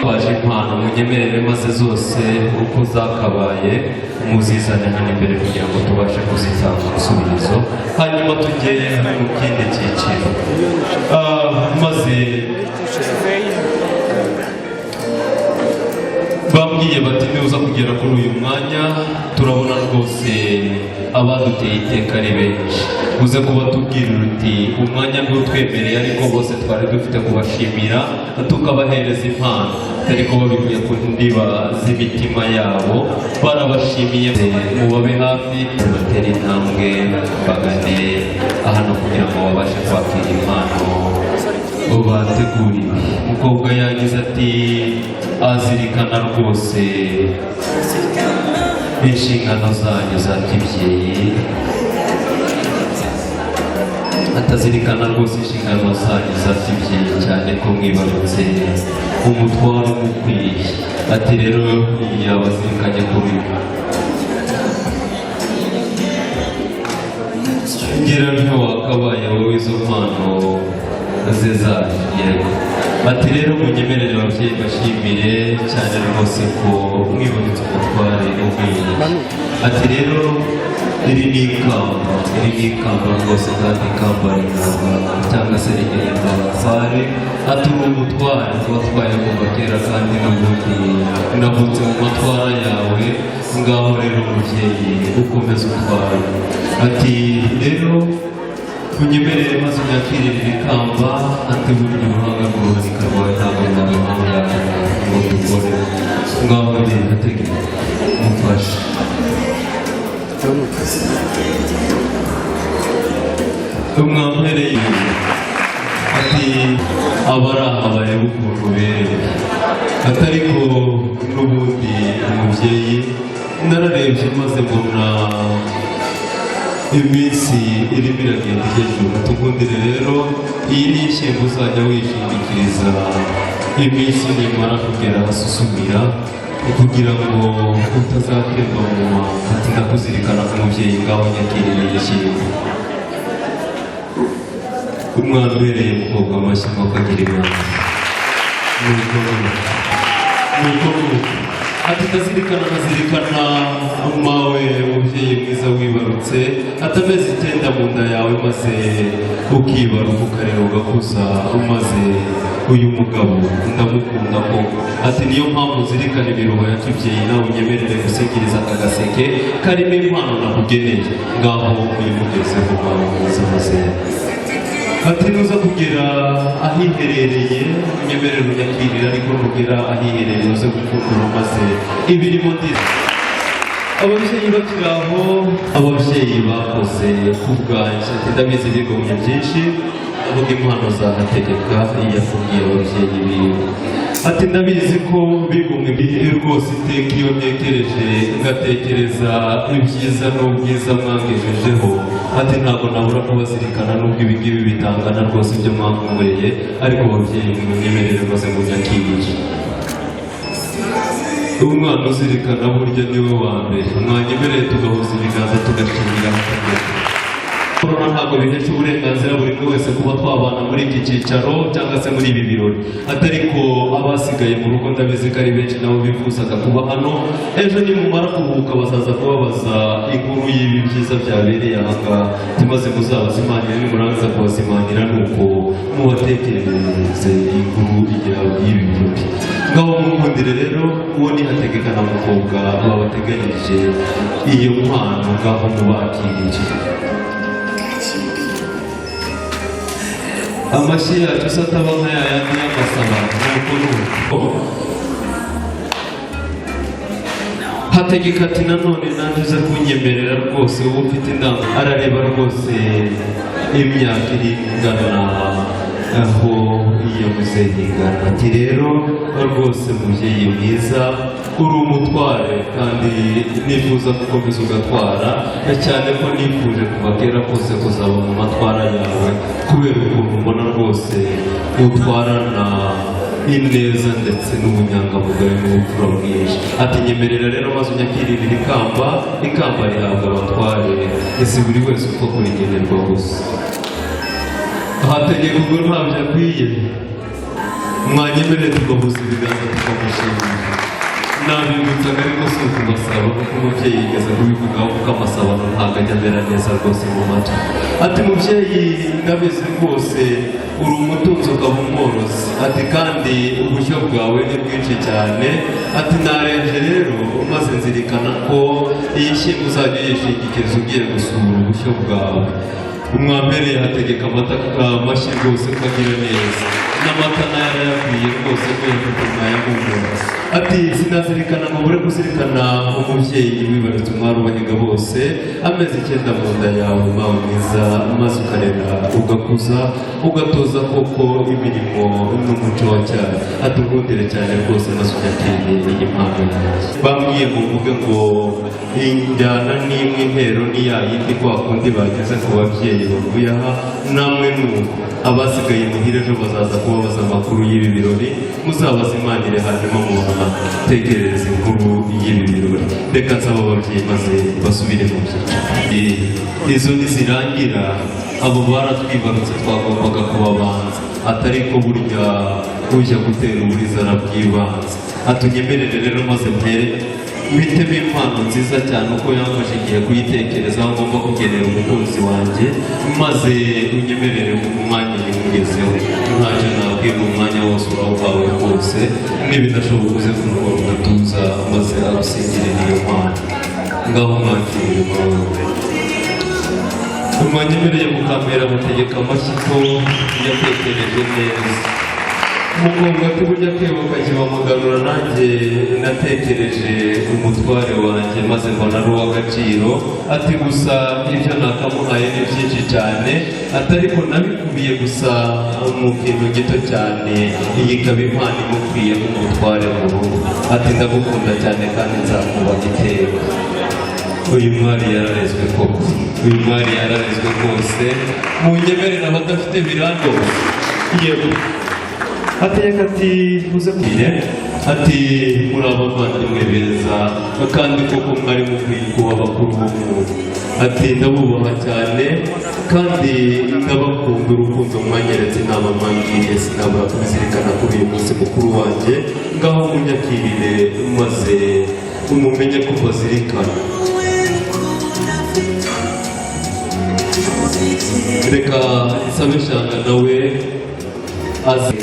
bitwaje impano munyemerere maze zose uko zakabaye muzizane hano imbere kugira ngo tubashe kuzitanga umusubirizo hanyuma tugere mu kindi cyiciro maze bambwiye bati nibuza kugera kuri uyu mwanya turabona rwose abaduteye iteka ari benshi uze kuba tubwirira uti umwanya ntiutwemereye ariko bose twari dufite kubashimira tukabahereza impano ariko babikuye ku ndiba z'imitima yabo barabashimiye mubabe hafi batera intambwe bagane hano kugira ngo babashe kwakira impano bateguriwe. Umukobwa yagize ati azirikana rwose inshingano zanyu za kibyeyi, atazirikana rwose inshingano zanyu za kibyeyi cyane ko mwibarutse umutwaro umukwiye. Ati rero yabazirikanye kuri ngira ntiwakabaye wowe izo mpano ze zaje. Yego, ati rero munyemerere ababyeyi bashimire cyane rwose ko mwibonetse umutware ubwiye. Ati rero iri ni ikamba rwose kandi ikamba riramba cyangwa se rigenerwa abatware. Ati uri umutware tubatwaye kuva kera kandi n'ubundi navutse mu matwara yawe, ngaho rero umubyeyi ukomeza utwara. Ati rero kunyemerere maze unyakirire ikamba. Ati burya uruhanga rw'uruhanika rwawe ntabwo rwabona yawe ngo dukore, ngaho rero ndategeka mufashe. Umwampereye ati abari aha bareba ukuntu uberewe. Atari ko n'ubundi umubyeyi nararebye maze mbona iminsi irimo iragenda igejura. Tugundire rero iyi ni ishyembo uzajya wishingikiriza iminsi nimara kugera ahasusumira kugira ngo utazaterwa mu manga. Ati ndakuzirikana nk'umubyeyi, ngaho nyakirire igishyimbo. Umwana ubereye umukobwa amashyi ngo akagira imana. Nuko ati ndazirikana mawe umubyeyi mwiza wibarutse, atameze icyenda mu nda yawe maze ukibaruka ukareba ugakuza, umaze uyu mugabo ndamukunda ko. Ati niyo mpamvu zirikana imiruho ya kibyeyi, nawe unyemerere gusekiriza aka gaseke karimo impano nakugeneye, ngaho uyimugezeho mawe mwiza maze. Ati nuza kugera ahiherereye unyemerere unyakirire, ariko nugera ahiherereye uze gufungura maze ibirimo ndiza. Ababyeyi bakiri aho, ababyeyi bakoze ku bwanjye. Ati ndabizi bigomye byinshi, avuga impano zahategeka yakubwiye ababyeyi biwe. Ati ndabizi ko bigomwe bihe rwose iteka iyo ntekereje ngatekereza ibyiza n'ubwiza mwangejejeho. Ati ntabwo nabura kubazirikana n'ubwo ibi ngibi bitangana rwose ibyo mwankoreye, ariko ababyeyi munyemerere maze munyakirire. Umwana uzirikana burya niwe wa mbere. Mwanyemereye tugahuza ibiganza tugashimira korona ntabwo bihesha uburenganzira buri wese kuba twabana muri iki cyicaro cyangwa se muri ibi birori. Atari ko abasigaye mu rugo ndabizi ko ari benshi nabo bifuzaga kuba hano. Ejo nimumara kuruhuka bazaza kubabaza inkuru y'ibi byiza byabereye aha ngaha, maze muzabazimanire. Nimurangiza kubazimanira nuko mubatekerereze inkuru y'ibi birori. Ngaho mukundire rero uwo nihategekana mukobwa babateganyirije iyo mpano, ngaho mubakirije. Amashyi yacu se ataba nka yayandi y'amasaba nuko hategeka. Ati nanone nanjye uze kunyemerera rwose, uba ufite inama arareba rwose imyaka iri ingana aho iyo muzehe ingana. Ati rero rwose mubyeyi mwiza uri umutware kandi nifuza gukomeza ugatwara, cyane ko nifuje kuva kera kose kuzaba mu matwara yawe, kubera ukuntu mbona rwose utwarana ineza ndetse n'ubunyangamugayo n'ubupfura bwinshi. Ati nyemerera rero maze unyakirire ikamba rihabwa abatware, ese buri wese uko kurigenerwa gusa. Hategeka ubwo ntabyo akwiye. mwanyemerere tugahuza ibiganza tukamushimira. Nabibutsaga ariko si ukubasaba kuko umubyeyi yigeze kubivugaho kuko amasabano ntabwo ajya amera neza rwose mu matwi. Ati mubyeyi ndabizi rwose uri umutunzi ukaba umworozi. Ati kandi ubushyo bwawe ni bwinshi cyane. Ati narenje rero maze nzirikana ko iyi shyimbo uzajya uyishingikiriza ugiye gusura ubushyo bwawe. Umwambere ategeka amashyi rwose ko agira neza n'amata nayo yakwiye rwose ko yafite mwayahumura. Ati sinazirikana ngo bure kuzirikana umubyeyi wibarutse umwari ubahiga bose amezi 9 mu nda yawe mawe mwiza, maze ukarera ugakuza ugatoza koko imirimo n'umuco wa cyane. Ati ugundire cyane rwose maze unyakiriye iyi mpano yanjye. Bambwiye ngo mvuge ngo injyana n'imwe intero ni ya yindi kwa kundi bageze ku babyeyi bavuye aha, namwe nuko abasigaye muhire ejo bazaza kubabaza amakuru y'ibi birori, muzabazimanire hanyuma mubatekerereze inkuru y'ibi birori. Reka nsaba ababyeyi maze basubire mu byiciro. Izo nizirangira abo baratwibarutse twagombaga kubabanza, atari ko burya ujya gutera uburizana bw'ibanze. Atunyemerere rero maze mpere uhitemo impano nziza cyane uko yamfashe igihe kuyitekerezaho ngomba kugenera umukunzi wanjye, maze unyemerere umwanya nyimugezeho. Ntacyo nabwira umwanya wose urawuhawe rwose, n'ibidashoboka uze kumugora ugatuza maze agusingirire iyo mpano. Ngaho mwakirire mawe. Umwanyemereye mukambera amategeko amashyi ko yatekereje neza. Umukobwa ati burya kwibuka kibamugarura, nanjye natekereje umutware wanjye maze mbona ari uw'agaciro. Ati gusa ibyo nakamuhaye ni byinshi cyane, atariko nabikubiye gusa mu kintu gito cyane. Iyi ikaba impano imukwiye nk'umutware mu rugo. Ati ndagukunda cyane kandi nzakubaha iteka. Uyu mwari yararezwe koko, uyu mwari yararezwe rwose. Munyemerere abadafite birando yego. Ateka ati muze kwire, ati muri abavandimwe beza kandi koko mwari mukwiye kuba bakuru b'umuntu. Ati ndabubaha cyane kandi ndabakunda, urukundo mwanyeretse inama mwangiriye sinabura kubizirikana kuri uyu munsi mukuru wanjye. Ngaho munyakirire maze umumenye ko mbazirikana. Reka isabe shanga nawe aze.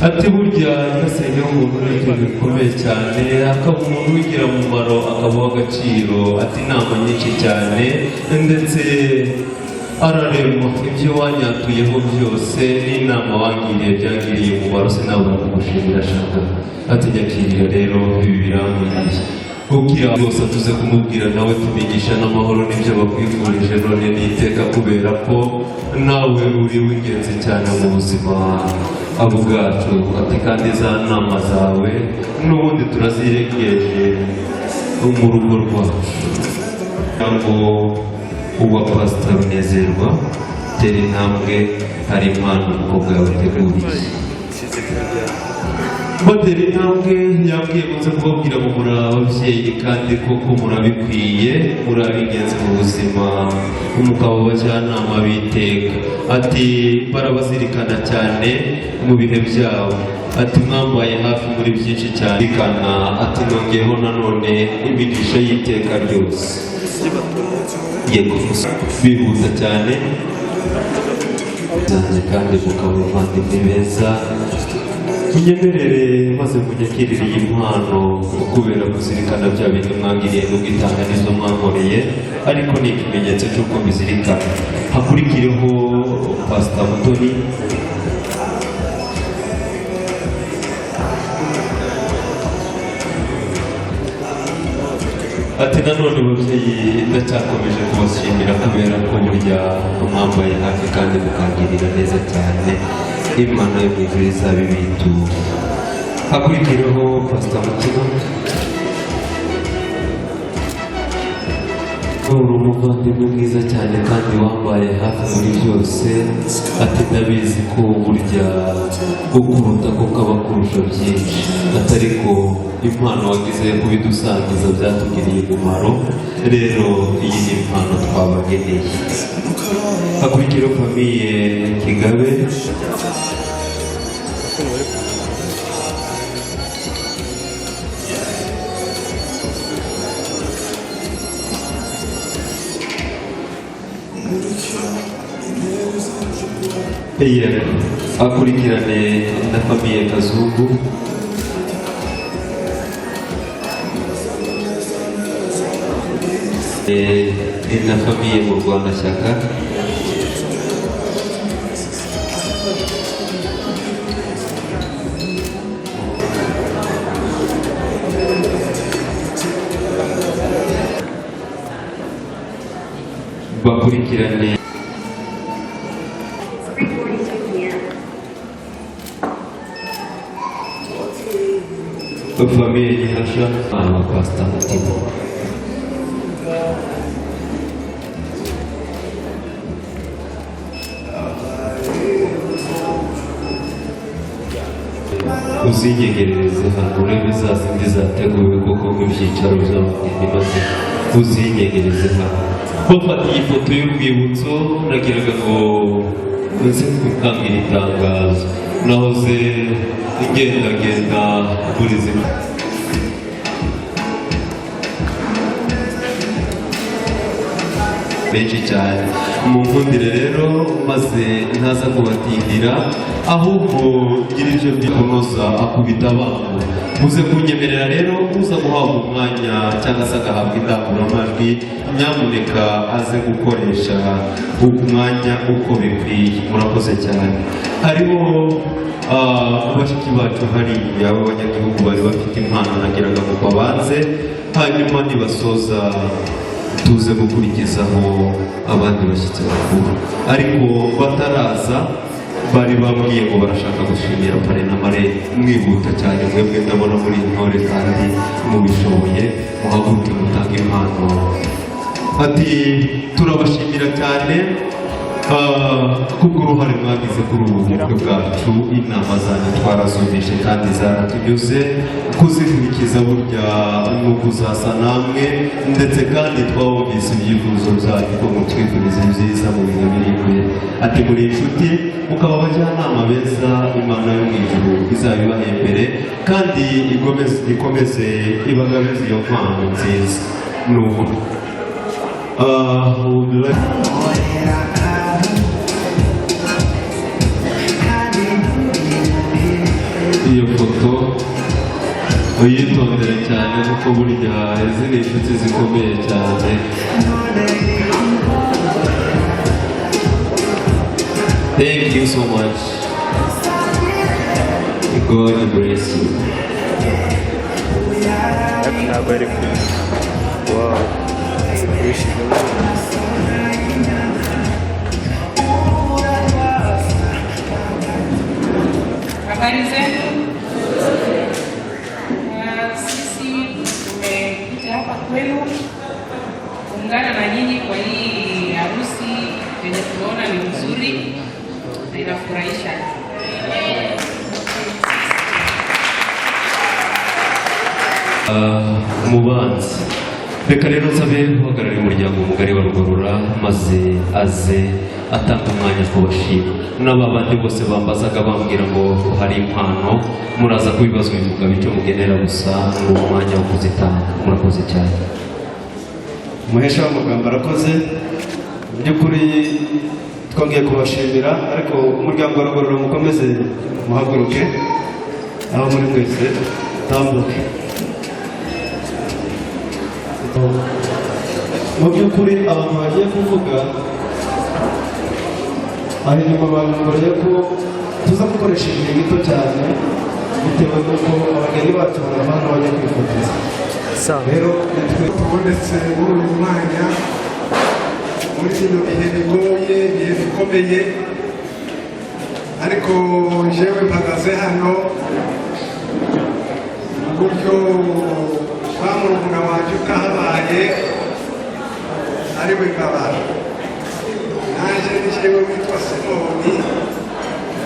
Ati burya nyirasenge w'umuntu ni ikintu gikomeye cyane, akaba umuntu wigira umumaro akaba uw'agaciro. Ati inama nyinshi cyane ndetse ararema ibyo wanyatuyeho byose n'inama wangiriye byagiriye umumaro, sinabura kumushimira shaka. Ati nyakirira rero ibi birankwiriye. Ukira rwose tuze kumubwira nawe tubigisha n'amahoro n'ibyo bakwifurije none n'iteka, kubera ko nawe uri w'ingenzi cyane mu buzima bwacu. Ati kandi za nama zawe n'ubundi turaziregeje mu rugo rwacu. Ngo uwa Pastor Runezerwa tera intambwe, hari impano umukobwa yawe uteguriye. Batera intambwe yabwiye muze kubabwira ngo muri ababyeyi kandi koko murabikwiye, muri ab'ingenzi mu buzima, umugabo abajyanama b'iteka. Ati barabazirikana cyane mu bihe byabo. Ati mwambaye hafi muri byinshi cyane kana. Ati nongeyeho nanone imigisha y'iteka ryose. Yego bihuta cyane kandi mukaba abavandimwe beza. Unyemerere maze munyakirire iyi mpano kubera kuzirikana bya bintu mwangiriye n'ubwitanga n'izo mwankoreye, ariko ni ikimenyetso cy'uko mbizirikana. Hakurikireho Pastor Mutoni. Ati nanone babyeyi ndacyakomeje kubashimira kubera ko burya mwambaye hafi kandi mukangirira neza cyane. Imana yo mu ijuru izaba ibitura. Hakurikireho Pastor Mutima. Uri umuvandimwe mwiza cyane kandi wambaye hafi muri byose. Ati ndabizi ko burya ukuruta ko kaba kurusha byinshi, atari ko impano wagize yo kubidusangiza byatugiriye umumaro. Rero iyi ni impano twabageneye. Hakurikireho famiye Kigabe. yego akurikirane na famiye Kazungu. Na famiye mu Rwanda Shyaka. Bakurikirane famiye Gihasha na Pastor Mutima. Uzinyegerereze hano urebe za zindi zateguwe kuko mu byicaro by'abageni maze uzinyegereze hano. Bafatiye ifoto y'urwibutso nagiraga ngo nze gutangira itangazo. Nahoze ngendagenda muri zimwe benshi cyane mu nkundire rero maze ntaza kubatindira ahubwo ngira ibyo kunoza akubita abantu muze kunyemerera rero uza guhabwa umwanya cyangwa se agahabwa indangururamajwi nyamuneka aze gukoresha umwanya uko bikwiye. Murakoze cyane. Hariho bashiki bacu hariya b'abanyagihugu bari bafite impano nagiraga ngo babanze hanyuma nibasoza tuze gukurikizaho abandi bashyitsi bakuru, ariko bataraza bari bambwiye ngo barashaka gushimira pare na mare. Mwihuta cyane mwebwe ndabona muri intore kandi mubishoboye, muhaguruke mutange impano. Ati turabashimira cyane kubw'uruhare mwagize kuri ubu bukwe bwacu. Inama zanyu twarazumvise kandi zaratunyuze, kuzikurikiza burya ni ukuzasa namwe, ndetse kandi twabumvise ibyifuzo byanyu ko mutwifuriza byiza mu bihe biri imbere. Ati muri inshuti mukaba abajyanama beza, Imana yo mu ijuru izabibaha imbere kandi ikomeze ibagabize iyo mpano nziza. Nuko iyo foto uyitondere cyane kuko burya izi ni inshuti zikomeye cyane. Thank you so much. God bless you. Wow. Habari zenu. Sisi tumekuja hapa kwenu kuungana na nyinyi kwa hii harusi yenye tumeona ni nzuri na inafurahisha. Mubanzi reka rero nsabe uhagarariye umuryango mugari wa Rugorora maze aze atanga umwanya kubashima. N'aba bandi bose bambazaga bambwira ngo hari impano muraza kubibazwa bivuga icyo mugenera gusa ni umwanya wo kuzitanga. Murakoze cyane. Umuhesha w'amagambo arakoze. Mu by'ukuri twongeye kubashimira, ariko umuryango wa Rugorora mukomeze muhaguruke aho muri mwese tambuke. Mu by'ukuri abantu bagiye kuvuga aho inyuma bamburiye ko tuza gukoresha igihe gito cyane bitewe n'uko abageni bacu baravana bajya kwifotoza. Rero tubonetse muri uyu mwanya muri bino bihe bigoye, ibihe bikomeye, ariko jewe mpagaze hano mu buryo kwa murumuna wanjye utahabaye ariwe Ngabara. Naje ni jewe witwa Simoni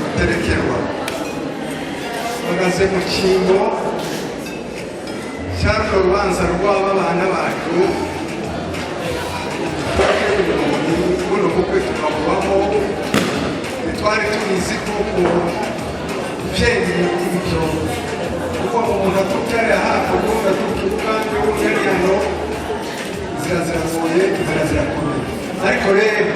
Ruterekerwa, mpagaze mu cyimbo cyari urubanza rw'aba bana bacu. Buno bukwe tukabubamo ntitwari tubizi kuko byengeye ibyo kuko umuntu atubyarira hafi ubundi atubyara ubwandu ubundi ari hano, inzira ziragoye, inzira zirakomeye. Ariko rero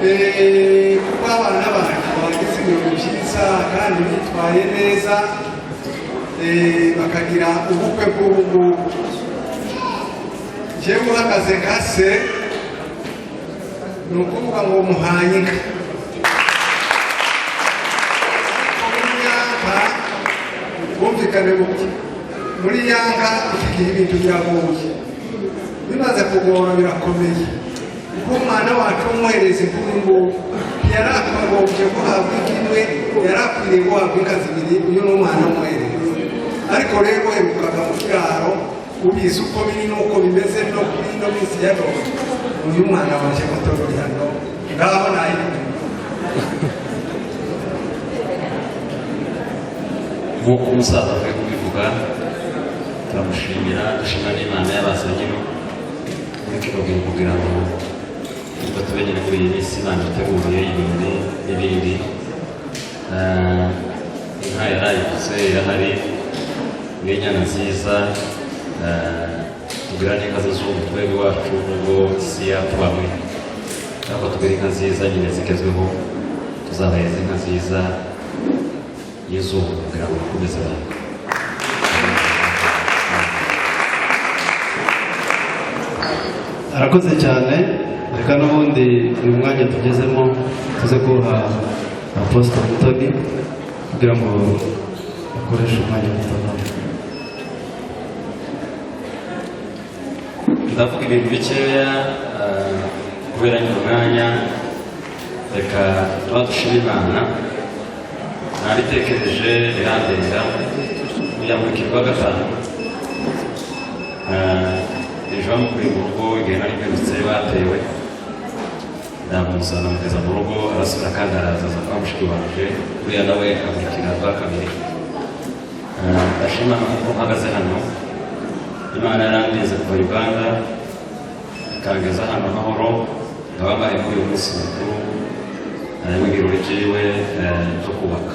kuko abana bacu bagize ibintu byiza kandi bitwaye neza bakagira ubukwe bw'ubu ngubu. Njyewe uhagaze nka se ni ukuvuga ngo muhanye inka. Bumvikane buke muri yanka iki gihe ibintu biragoye, bimaze kugora birakomeye kuko umwana wacu umuhereza inkuru ngubu yari akagombye guhabwa imwe, yari akwiriye guhabwa inka zibiri, uyu ni umwana umuhereza. Ariko rero herukaga mu kiraro ubizi uko biri n'uko bimeze no kuri ino minsi ya none, uyu mwana waje mutorori hano ngaho nayo nk'uko umusaza avuye kubivuga, turamushimira, dushima n'Imana y'abasagiro muri kino gihe kugira ngo ubwo tube nyine kuri iyi minsi Imana iteguriye ibintu n'ibindi. Inka yarayiguze irahari, n'inyana nziza, tugira n'inka z'umutwe wacu nubwo isi yatubamwe, ariko tugira inka nziza nyine zigezweho, tuzabaheza inka nziza y'izuba kugira ngo bakomeze abantu. arakoze cyane. Reka n'ubundi uyu mwanya tugezemo tuze guha Apostle Mutoni kugira ngo akoreshe umwanya muto. Ndavuga ibintu bikeya kubera nyine umwanya, reka tuba dushima Imana. Nabitekereje birandenda yamurikirwa gatanu ejo bamukuriye mu rugo igihe nari mperutse batewe, ndamusana mugeza mu rugo, arasubira kandi arazaza kwa mushiki wanje, uriya nawe amurikira rwa kabiri. Ndashima kuko mpagaze hano, Imana yarandinze kuva Uganda ikangeza hano amahoro, nkaba mbaye muri uyu munsi mukuru w'ibirori byiwe byo kubaka.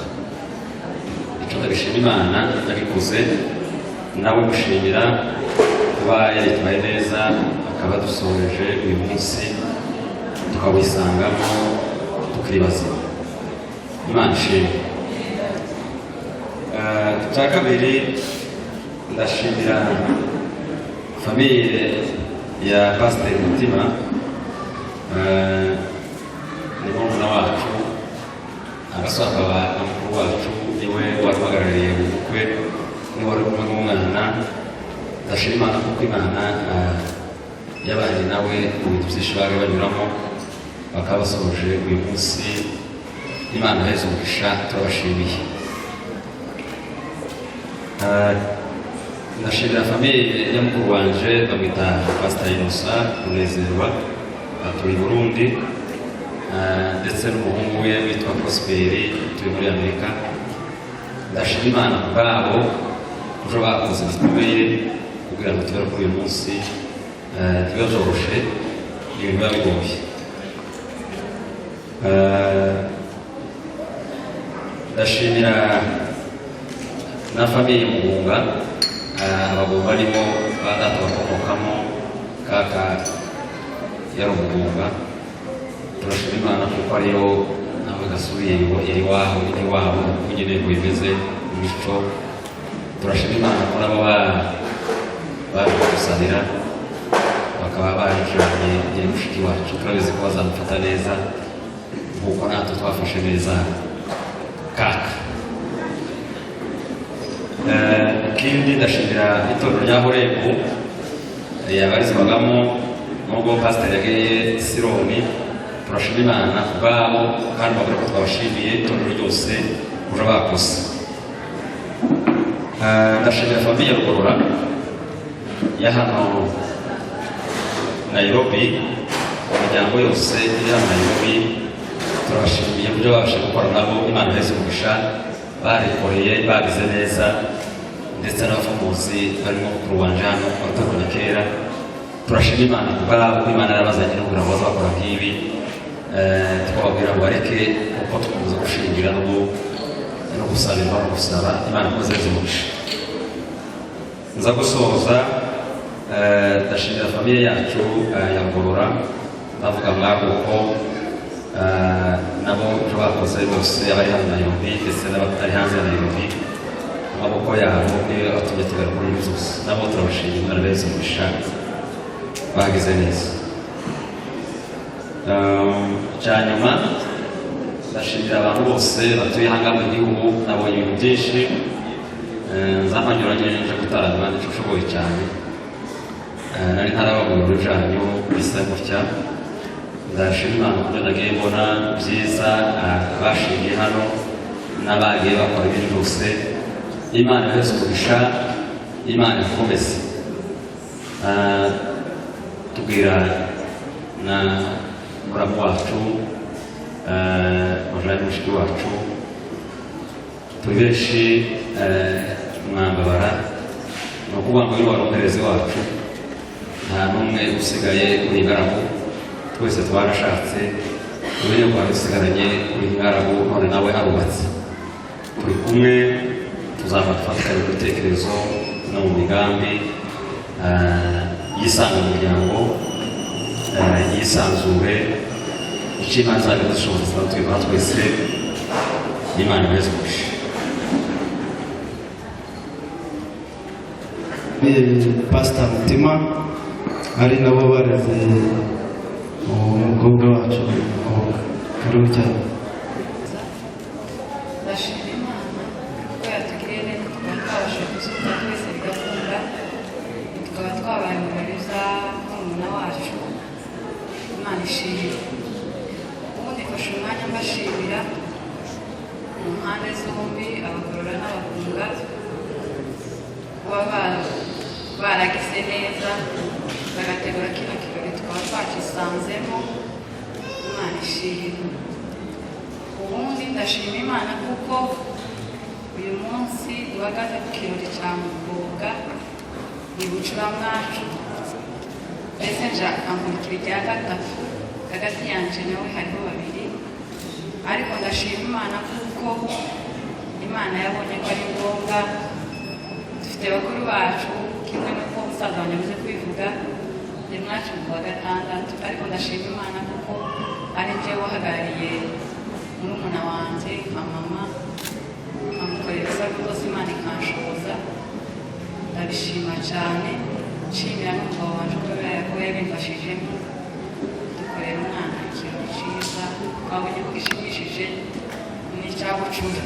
Ndabishima Imana yabikoze, nawe mushimira kuba yaritwaye neza, akaba dusoreje uyu munsi tukawisangamo tukibaza. Imana ishimwe. Icya kabiri, ndashimira famiye ya Pasiteri Mutima, ni murumuna wacu, agasohoka na mukuru wacu, niwe waduhagarariye mu bukwe, niwe wari kumwe n'umwana. Ndashima Imana kuko Imana yabanye nawe mu bintu byinshi bari banyuramo, bakaba basoje uyu munsi. Imana iheze umugisha, turabashimiye. Ndashimira famiye ya mukuru wanje, bamwita Pastor Innocent Munezerwa, atuye i Burundi, ndetse n'umuhungu we witwa Prosperi, turi muri Amerika. Ndashima Imana bwabo ejo bakoze bikomeye kugira ngo tubere kuri uyu munsi, biba byoroshye, ibintu biba bigoye. Ndashimira na famiye Mugunga, abagabo barimo ba data bakomokamo, kaka yari Umugunga. Turashima Imana kuko ariyo nawe gasubiye iwabo nyine ngo bimeze imico. Turashima Imana muri abo baje kudusabira, bakaba barijanye igihe mushiki wacu, turabizi ko bazamufata neza nk'uko natwe twafashe neza kaka. Ikindi ndashimira itorero rya Horebu yabarizwagamo, nubwo Pasiteri yagiye Sironi. Turashima Imana kubwabo kandi bavuga ko twabashimiye itorero ryose uje bakoze. Ndashimira famiye Rugorora ya hano Nairobi, imiryango yose iri hano Nairobi, turabashimiye uburyo babasha gukora nabo. Imana iheze umugisha, barikoreye bagize neza, ndetse n'abafamuzi barimo mukuru wanje hano batoranya kera. Turashima Imana kubwabo, Imana yarabazanye no kugira ngo baze bakora nk'ibi. Twababwira ngo bareke uko tukomeza gushingira no gusabirwa no gusaba. Imana ikomeze izimugisha. Nza gusoza, ndashimira famiye yacu ya Ngorora, ndavuga mwabo ko nabo ejo bakoze bose abari hano Nairobi ndetse n'abatari hanze ya Nairobi amaboko yabo niyo atumye tugaruka muri zose nabo turabashimira Imana beza umugisha bagize neza. Cyanyuma ndashimira abantu bose batuye hanga mu gihugu nabonye ibintu byinshi nzamanyuranye nje gutaramira nicyo ushoboye cyane nari ntarababura urujanyo bisa gutya ndashima Imana kuko nagiye mbona byiza abashingiye hano n'abagiye bakora ibintu byose Imana yose umugisha Imana ikomeze tubwira na muramu wacu mujanye mushiki wacu turi benshi mwambabara ni ukuvuga ngo iyo wari umuherezi wacu nta n'umwe usigaye uri ingaragu twese twarashatse umenye ko dusigaranye uri ingaragu none nawe harubatse turi kumwe tuzabafatanya mu bitekerezo no mu migambi yisanga mu muryango yisanzure icyo Imana izajya dushoboza tuba tubikora twese Imana ibeze umugisha. Pastor Mutima ari nabo bareze umukobwa wacu karibu cyane. Ndashimira Imana kuko yatugiriye neza tukaba twabashije gusubiza twese bigakunda tukaba twabaye mu birori bya murumuna wacu Imana ishimwe. Ubundi mfashe umwanya mbashimira mu mpande zombi abagorora n'abagunga kuba baragize neza bagategura kino kirori tukaba twakisanzemo Imana ishimwe. Ubundi ndashima Imana kuko uyu munsi duhagaze ku kirori cya Mukobwa ni bucura mwacu mbese nshaka nkurikira irya gatatu hagati yanje nawe hariho babiri ariko ndashima Imana kuko Imana yabonye ko ari ngombwa dufite bakuru bacu kimwe n'uko umusaza wanjye amaze kubivuga ni mwacu mu wa gatandatu ariko ndashima Imana kuko ari njye wahagarariye murumuna wanjye nka mama nkamukorera ibisabwa byose Imana ikanshoboza ndabishima cyane nshimira n'umugabo wanjye ko yabimfashijemo dukorera umwana ikintu cyiza twabonye ko gishimishije n'icyabucura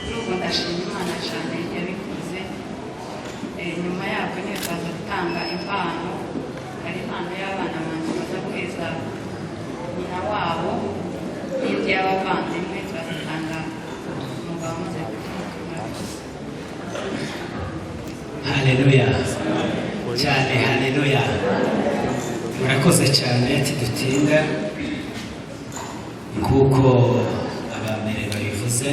kuri ubwo ndashima Imana cyane yabikoze. Nyuma yabwo nyine twaza gutanga impano hari impano y'abana banjye baza guheza nyina wabo n'indi y'abavandimwe turazitanga umugabo amaze kuvuga. Haleluya cyane, haleluya, murakoze cyane tidutinda kuko abambere babivuze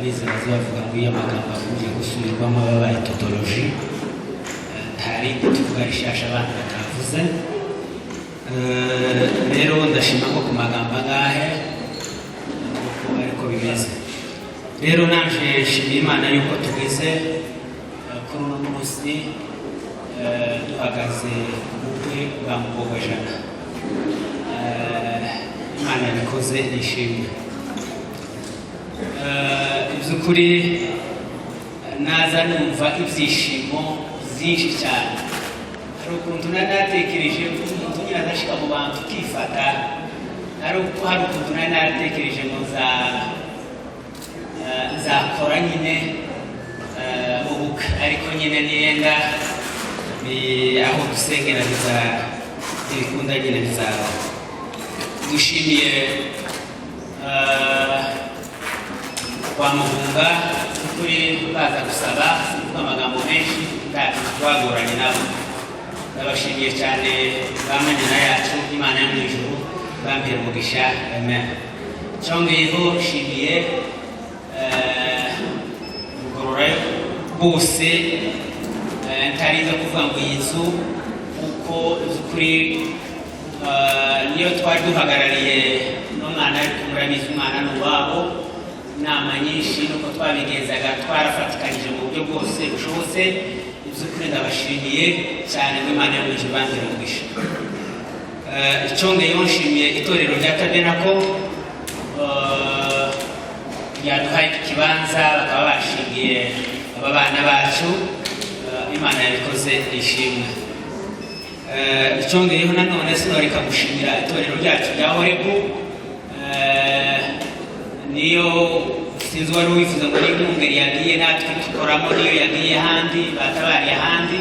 bize bazavuga ngo iyo amagambo akunze gusubirwamo babaye totoloji ntarindi tuvuga rishasha abantu batavuze. Rero ndashima ko ku magambo angahe uko ariko bimeze. Rero naje nshimiye Imana yuko tugeze kuri uno munsi duhagaze ubukwe bwa Mukobwa Jana. Imana yabikoze nishimye. Iby'ukuri naza numva ibyishimo byinshi cyane. Hari ukuntu nanatekereje umuntu nyine azashika mu bantu ukifata, hari ukuntu nanatekereje ngo nzakora nyine mu bukwe ariko nyine niyenda aho dusengera ntibikunda nyine bizaba. Dushimiye kwa Mugunga kuri baza gusaba kuvuga amagambo menshi twagoranye nabo. Ndabashimiye cyane bamanyana yacu Imana yo mu ijuru bambera umugisha, amen. Cyongeyeho nshimiye Mugorora bose ntariza kuvuga ngo iyi nzu kuko by'ukuri niyo twari duhagarariye n'umwana ariko murabizi umwana n'uwabo inama nyinshi nuko twabigenzaga twarafatikanyije mu buryo bwose bushobotse. Iby'ukuri ndabashimiye cyane ngo Imana yo mu ijuru bambera umugisha. icyongeyeho nshimiye itorero rya Tabernacle ryaduhaye ikibanza bakaba bashingiye aba bana bacu, Imana yabikoze ishimwe. Icyongeyeho nanone sinoreka gushimira itorero ryacu rya Horebu, niyo sinzi wari wifuza ngo n'inkumberi yagiye natwe dukoramo, niyo yagiye ahandi batabariye ahandi,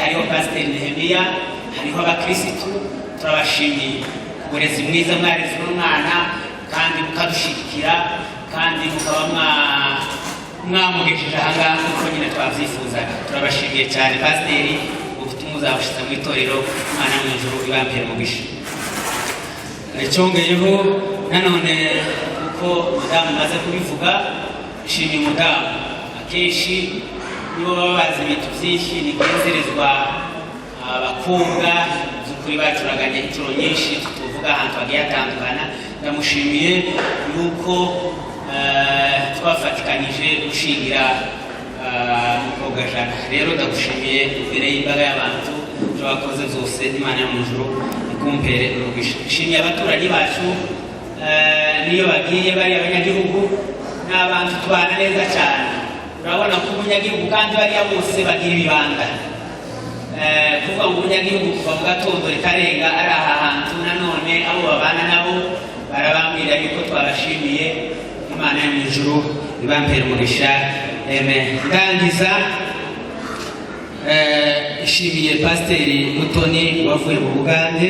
hariho Pasiteri Nehemiya, hariho abakirisitu, turabashimiye uburezi mwiza mwareze n'umwana kandi mukadushyigikira kandi mukaba mwamugejeje ahangaha kuko nyine twabyifuzaga. Turabashimiye cyane Pasiteri, ubutumwa uzabushiza mu itorero, Imana mu ijuru ibampere umugisha. Icyongeyeho nanone kuko mudamu maze kubivuga, nshimiye umudamu. Akenshi nibo baba bazi ibintu byinshi, nigenzerezwa abakobwa by'ukuri bacuraganye inshuro nyinshi, tuvuga ahantu hagiye hatandukana. Ndamushimiye yuko twafatikanyije gushingira umukobwa Jana. Rero ndagushimiye imbere y'imbaga y'abantu ibyo wakoze zose, Imana yo mu ijuru ikumpere umugisha. Nshimiye abaturanyi bacu, niyo bagiye bari abanyagihugu n'abantu tubana neza cyane. Urabona ko umunyagihugu kandi bariya bose bagira ibibanda, kuvuga ngo umunyagihugu kuva mu gatondo rikarenga ari aha hantu, nanone abo babana nabo barabambwira yuko twabashimiye. Imana yo mu ijuru ibampere umugisha. Ndangiza ishimiye Pasiteri Mutoni wavuye mu Bugande,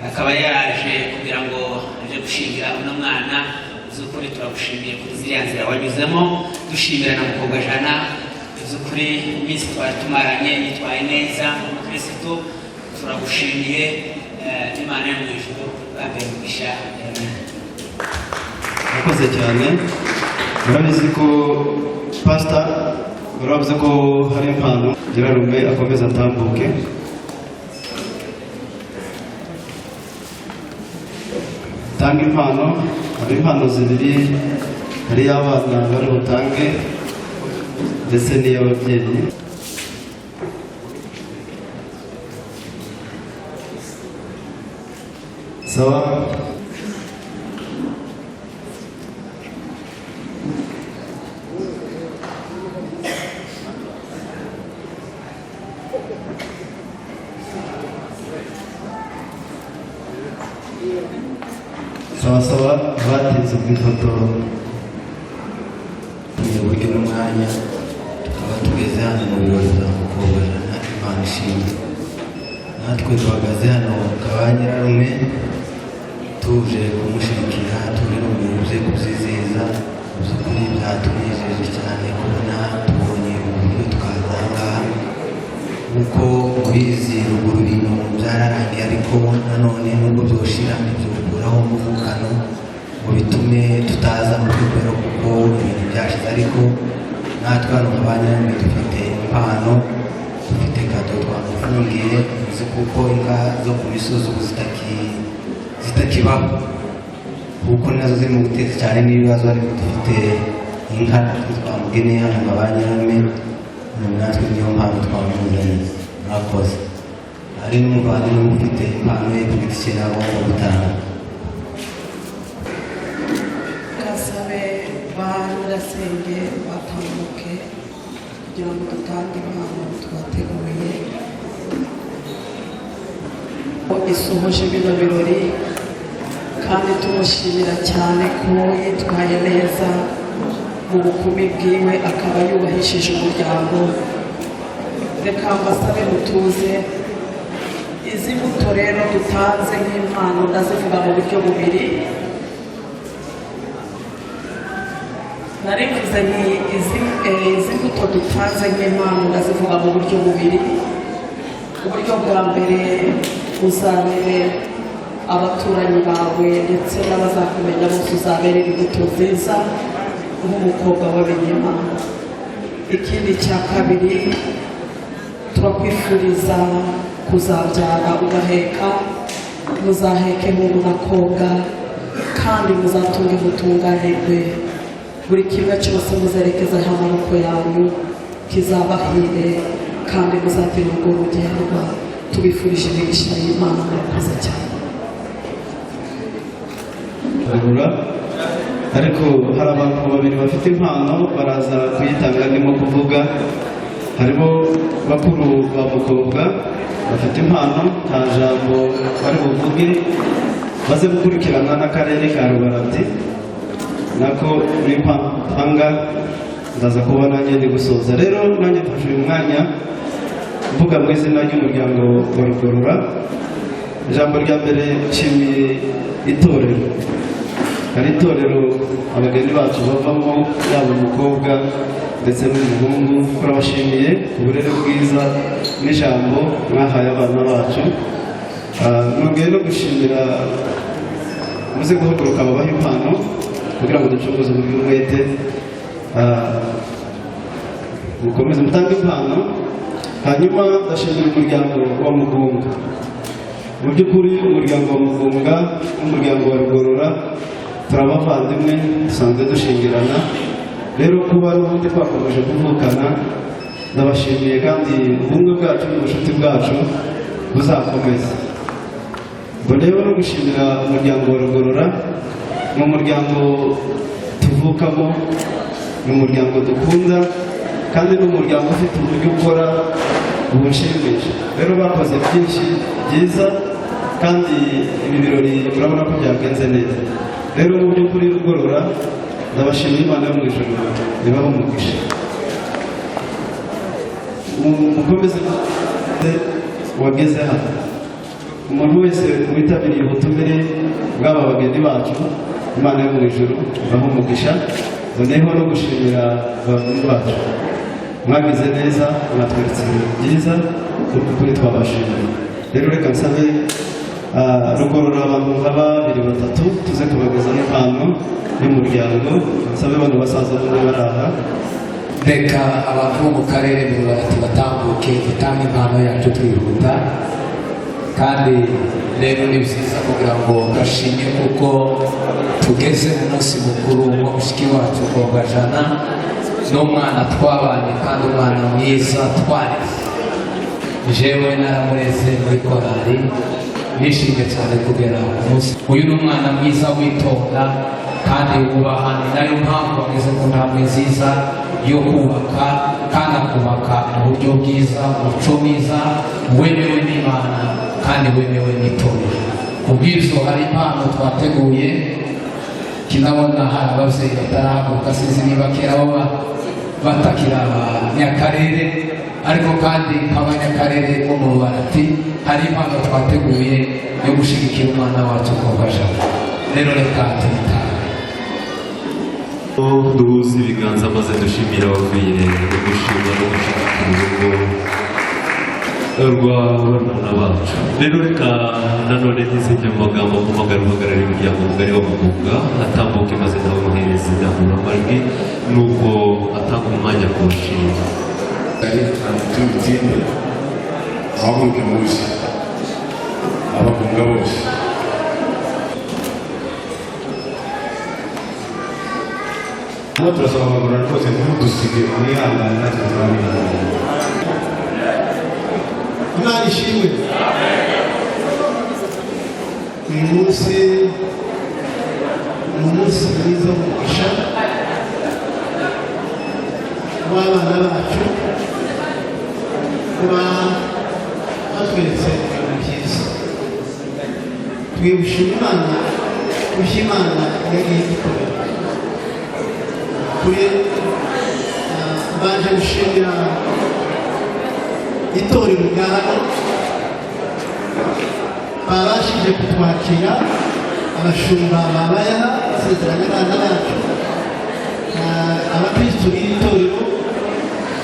akaba yaje kugira ngo aje gushingira uno mwana. Z'ukuri turagushimiye kuri ziriya nzira wanyuzemo, dushimira na mukobwa Jana. Z'ukuri iminsi twari tumaranye yitwaye neza umukirisitu, turagushimiye. Imana yo mu ijuru ibampere umugisha. Murakoze cyane. Murabizi ko Pastor uravuze ko hari impano, Nyirarume akomeza atambuke. Tanga impano, hari impano zibiri, hari y'abana bari butange ndetse n'iy'ababyeyi. Sawa. Sawa batinze ubwifoto uburyo n'umwanya tukaba tugeze hano mu birori bya mukobwa Jana. Imana ishimwe. Natwe duhagaze hano kwa Nyirarume tuje kumushyigikira, turi no mu bintu byo kubyizihiza. Mu by'ukuri byatunejeje cyane kubona tubonye uburyo tukaza ahangaha. Nk'uko mubizi ruguru ibintu byararangiye, ariko nanone nubwo byoshira ntibyokuraho umuvukano ngo bitume tutaza mu rwego kuko ibintu byashize. Ariko natwe hano kwa Nyirarume dufite impano, dufite kado twamufungiye. Uzi kuko inka zo ku misozi ubu zitakibaho kuko nazo ziri mu guteza cyane n'ibibazo, ariko dufite inka twamugeneye hano kwa Nyirarume. Natwe niyo mpamvu twamuzanye. Murakoze. Hari n'umuvandimwe ufite impano ye ku giti cye agomba gutanga. Kasabe ba Nyirasenge batambuke kugira ngo dutange impano twateguye. Isohoje bino birori kandi tumushimira cyane ko yitwaye neza mu bukumi bwiwe, akaba yubahishije umuryango. Reka mbasabe mutuze. Izi mbuto rero dutanze nk'impano ndazivuga mu buryo bubiri. Narivuze ni izi mbuto dutanze nk'impano ndazivuga mu buryo bubiri. Uburyo bwa mbere uzabere abaturanyi bawe ndetse n'abazakumenya bose uzaberera imbuto nziza nk'umukobwa w'Abanyemana. Ikindi cya kabiri, turakwifuriza kuzabyara ugaheka, muzaheke nk'umukobwa kandi muzatunge mutunganirwe. Buri kimwe cyose muzerekezaho amaboko yanyu kizabahire kandi muzatira urwo rugerwa. tubifurije imigisha y'Imana murakoze cyane. ariko hari abantu babiri bafite impano baraza kuyitanga ndimo kuvuga. Harimo bakuru ba mukobwa bafite impano, nta jambo bari buvuge, baze gukurikirana n'akarere ka Rubarati nako n'impanga ndaza kuba nanjye ndi gusoza. Rero nanjye mfashe uyu mwanya mvuga mu izina ry'umuryango wa Rugorora. Ijambo rya mbere nshimiye itorero. Hari itorero abageni bacu bavamo, yaba umukobwa ndetse n'umuhungu. Turabashimiye uburere bwiza n'ijambo mwahaye abana bacu. Nongeye no gushimira muze guhaguruka babaha impano kugira ngo ducuruze uburyo umwete, mukomeze mutange impano. Hanyuma ndashimira umuryango wa Mugunga. Mu by'ukuri umuryango wa Mugunga n'umuryango wa Rugorora turabavandimwe, dusanzwe dushingirana. Rero kuba n'ubundi twakomeje kuvukana, ndabashimiye kandi ubumwe bwacu n'ubucuti bwacu buzakomeza. Mboneyeho no gushimira umuryango wa Rugorora. Ni umuryango tuvukamo, ni umuryango dukunda, kandi ni umuryango ufite uburyo ukora bunshimisha. Rero bakoze byinshi byiza kandi ibi birori urabona ko byagenze neza. Rero mu by'ukuri Rugorora ndabashimira, Imana yo mu ijuru ibahe umugisha. Mukomeze wageze hano. Umuntu wese witabiriye ubutumire bw'aba bageni bacu, Imana yo mu ijuru ibahe umugisha. Mboneyeho no gushimira abageni bacu, mwagize neza, mwatweretse ibintu byiza, kuri twabashimiye. Rero reka nsabe Rugorora abantu nka babiri batatu tuze kubagezaho impano y'umuryango. Nsabe bano basaza bamwe bari aha. Reka abantu bo mu karere Rubarati batambuke dutange impano yacu twihuta. Kandi rero ni byiza kugira ngo gashimye kuko tugeze mu munsi mukuru wa mushiki wacu Kobwajana n'umwana twabanye, kandi umwana mwiza twareze. Jewe naramureze muri korali, nishimye cyane kugera umunsi. Uyu ni umwana mwiza witonda kandi wubaha, ni nayo mpamvu ageze ku ntambwe nziza yo kubaka, kandi akubaka mu buryo bwiza, umuco mwiza wemewe n'Imana kandi wemewe n'itorero. Ku bw'ibyo hari impano twateguye, kinabona hari ababyeyi batarahaguruka, sinzi niba kera baba batakira abanyakarere, ariko kandi nk'abanyakarere bo mu Rubarati hari impano twateguye yo gushyigikira umwana wacu Kobwajana. Rero reka tuyitahe. Duhuze ibiganza maze dushimira ababyeyi, dushimira no gushyigikira urugo rw'abana bacu. Rero reka nanone ntizijye mu magambo mpamagara uhagarariye umuryango mugari wa Mugunga atambuke maze nawe muhereza indangururamajwi, nuko atanga umwanya ku bashimira. Tumutinde abamuke muzi abagunga bose. Hano turasaba abagororwa rwose ntidusige mwihangane, natwe turabihangana. Imana ishimwe. Uyu munsi ni umunsi mwiza w'umugisha w'abana bacu, kuba batweretse ibintu byiza. Twibusha Imana kuko Imana yagiye idukorera. Kuri baje gushimira itorero rya hano babashije kutwakira, abashumba babayaha basezeranya abana bacu, abakristu b'iri torero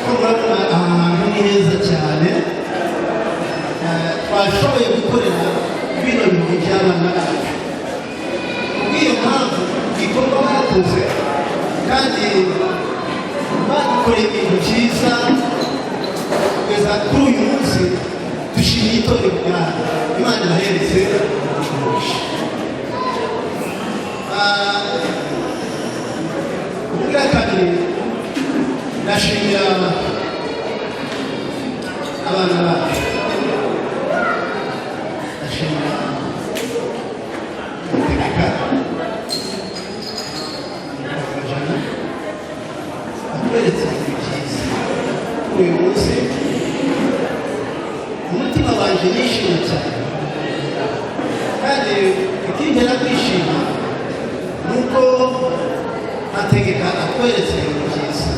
ko murabona aha hantu ni heza cyane. Twashoboye gukorera bino bintu by'abana bacu. Kubw'iyo mpamvu igikorwa bakoze kandi badukoreye ibintu byiza kugeza kuri uyu munsi, dushimiye itorero ryawe. Imana irahereze umugisha. Ubwa kabiri ndashimira abana bacu. ndashimira Tegeka Jana atweretse ibintu byiza uyu munsi umutima wanjye nishimye cyane kandi ikintera kwishima nuko Ategeka atweretse ibintu byiza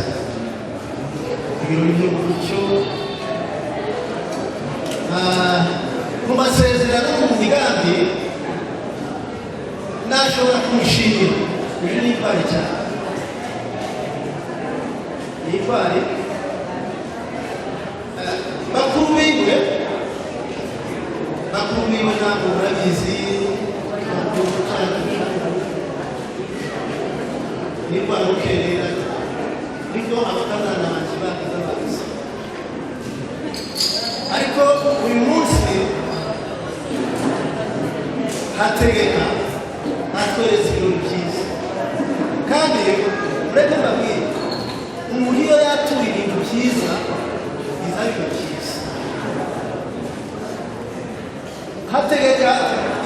ibirori byo mu mucyo mu masezerano no mu migambi nashobora kumushimira uyu ni intwari cyane ni intwari bakuru biwe ntabwo murabizi ni intwari ukerera nibwo abakazana banjye bagize abazi ariko uyu munsi Hategeka atweretse ibintu byiza kandi uretse mbabwira umuntu iyo yatura ibintu byiza biza biba byiza Hategeka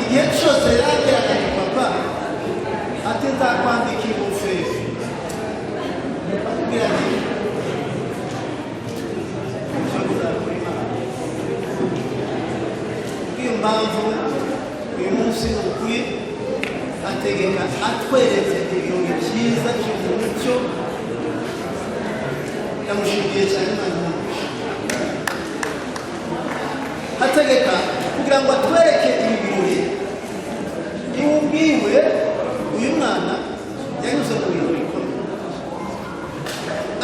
igihe cyose yageraga ku papa ati nzakwandika ingofero akubwira ati iyo mpamvu uyu munsi ni ukuri Hategeka atweretse ibintu byiza cy'umucyo ndamushimiye cyane Imana Hategeka kugira ngo atwereke ibi birori iyo ubwiwe uyu mwana yanyuze mu bintu bikomeye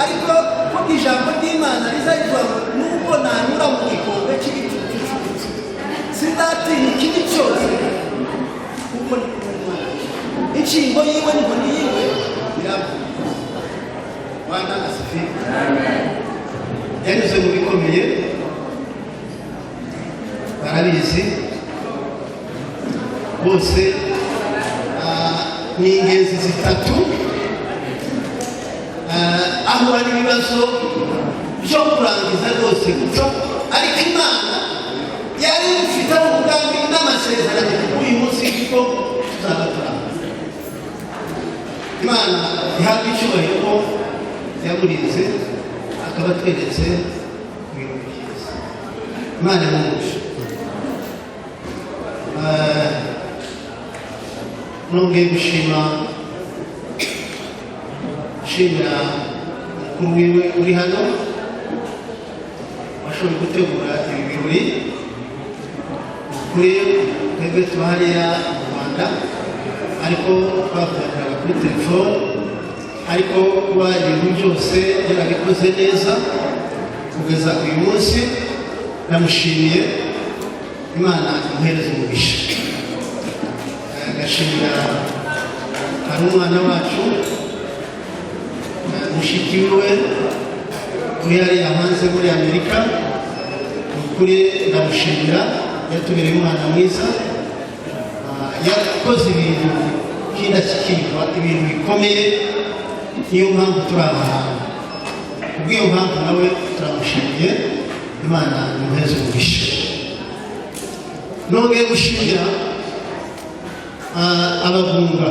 ariko ko ijambo ry'Imana rizayivuga ngo nubwo nanyura mu gikombe cy'igicucu sinzatinya ikibi cyose kuko ni kumwe n'Imana inshingo yiwe n'inkoni yiwe biravuga Bwana asifiwe yanyuze mu bikomeye barabizi bose ni ingenzi zitatu ahura n'ibibazo byo kurangiza rwose guca ariko Imana yari ifite umugambi n'amasezerano uyu munsi kuko tuzaba turangiza Imana ihabwa icyubahiro ko yamurinze akaba atweretse ibintu byiza Imana yamumusha nongeye gushimira umukuru wiwe uri hano washoboye gutegura ibi birori kuri twebwe tuba hariya mu Rwanda ariko twavuganiraga kuri telefone ariko kuba ibintu byose yarabikoze neza kugeza uyu munsi ndamushimiye Imana imuhereze umugisha agashimira hari umwana wacu mushiki wiwe uri hariya hanze muri Amerika ukuri ndamushimira yatubereye umwana mwiza yakoze ibintu by'indashyikirwa ibintu bikomeye niyo mpamvu turi aha hantu kubw'iyo mpamvu nawe turamushimiye Imana imuhereze umugisha nongeye gushimira ababunga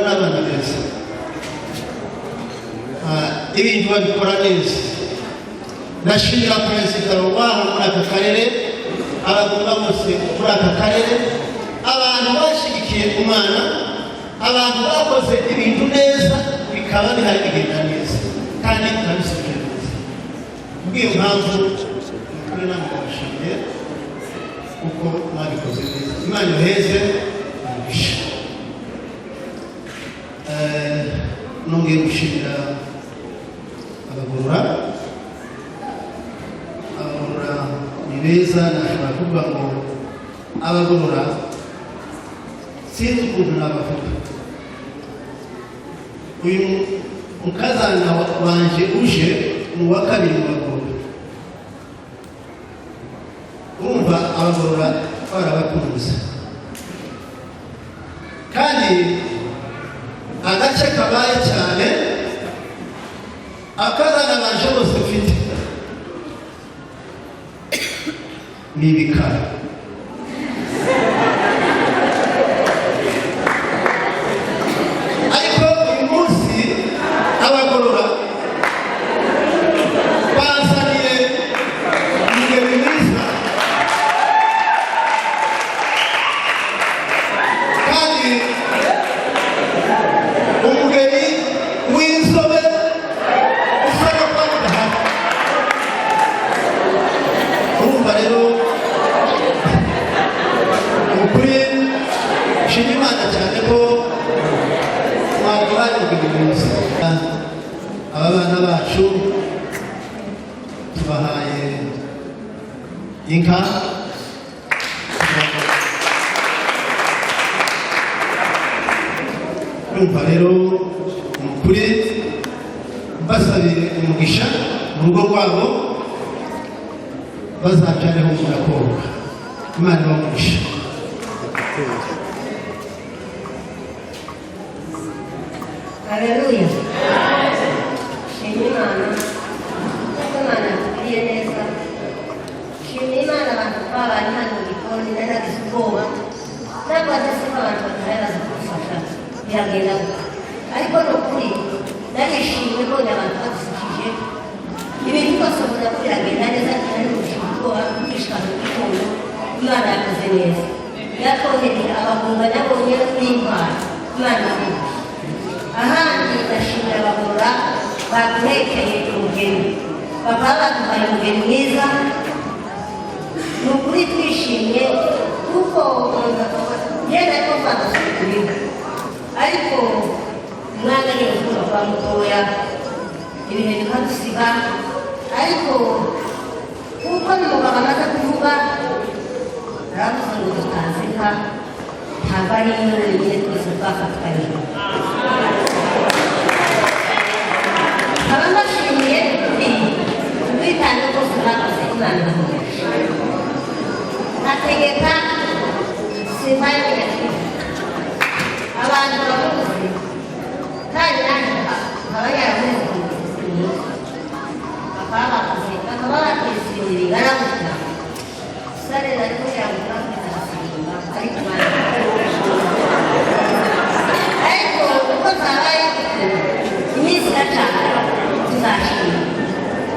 ni abana beza ibintu babikora neza ndashimira perezida waho muri aka karere ababunga bose muri aka karere abantu bashyigikiye Imana abantu bakoze ibintu neza bikaba bihari bigenda neza kandi turabisubije neza kubw'iyo mpamvu kuri namwe ndabashimiye kuko mwabikoze neza Imana yoheze umugisha nongeye gushimira abagorora ni beza nashobora kuvuga ngo abagorora sinzi ukuntu nabavuga uyu mukazana wanje uje mu wa kabiri mu bagorora urumva abagorora barabakunze kandi agace kabaye cyane akazana banje bose mfite n'ibikara ariko uyu munsi abagorora bazaniye umugeni mwiza kandi umugeni w'inzobe usa no kuba mudahari urumva rero ukuri nshima Imana cyane ko mwaduhaye umugeni mwiza aba bana bacu tubahaye inka urumva rero ni ukuri basabiye umugisha mu rugo rwabo bazabyareho umukobwa Imana ibamugisha Haleluya. Shimira Imana. Imana yakugiriye neza. Shimira Imana abantu babanye hano mu gikoni naragize ubwoba. Ntabwo badasiba abantu bataraza kugufasha. Biragenda gutya. Ariko ni ukuri narishimye mbonye abantu badufashije. Ibintu byose ubona ko biragenda neza kandi ubushobozi ubwoba bwishikana mu gitondo. Imana yakoze neza. Yatwongereye abagumba nabonye n'intwaro. Imana yakoze. Ahandi ndashimira abagorora baduhekeye umugeni bakaba baduhaye umugeni mwiza ni ukuri twishimye kuko ngenda ko badusukuriwe ariko umwana ni urukundo rwa mutoya ibihe bikadusiga ariko kuko n'umugabo amaze kuvuga aravuze ngo dutanzika ntabwo ari iyo wenyine twese twafatanye abamashimiye ubwitange bwose bakoze Imana ibamugisha ategeka simbaye nyakuri abantu bamuzi kandi nanjye nkaba yaravuze bakaba bateza ibintu bingana gutya sare nari kugira ngo bakomeze basirimba ariko ariko uko zabaye iminsi iracana tuzashima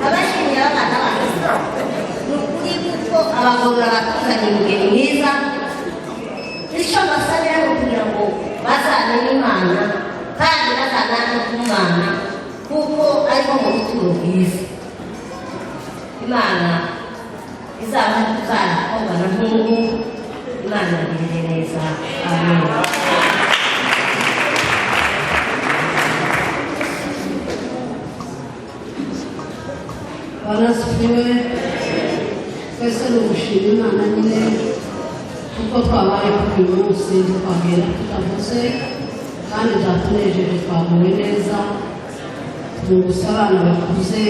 abashimira abana bacu ni ukuri kuko abagorora batuzaniye umugeni mwiza icyo basabira ni ukugira ngo bazamenye Imana kandi bazanane ku Mana kuko ariko mu buturo bwiza Imana izaba tuzakobwa na Mungu Imana iragirire neza amen. barasifiwe twese ni ugushima Imana nyine kuko twabaye kuri uyu munsi twagenda tutavuze kandi byatunejeje twaguwe neza twungutse abana bakuze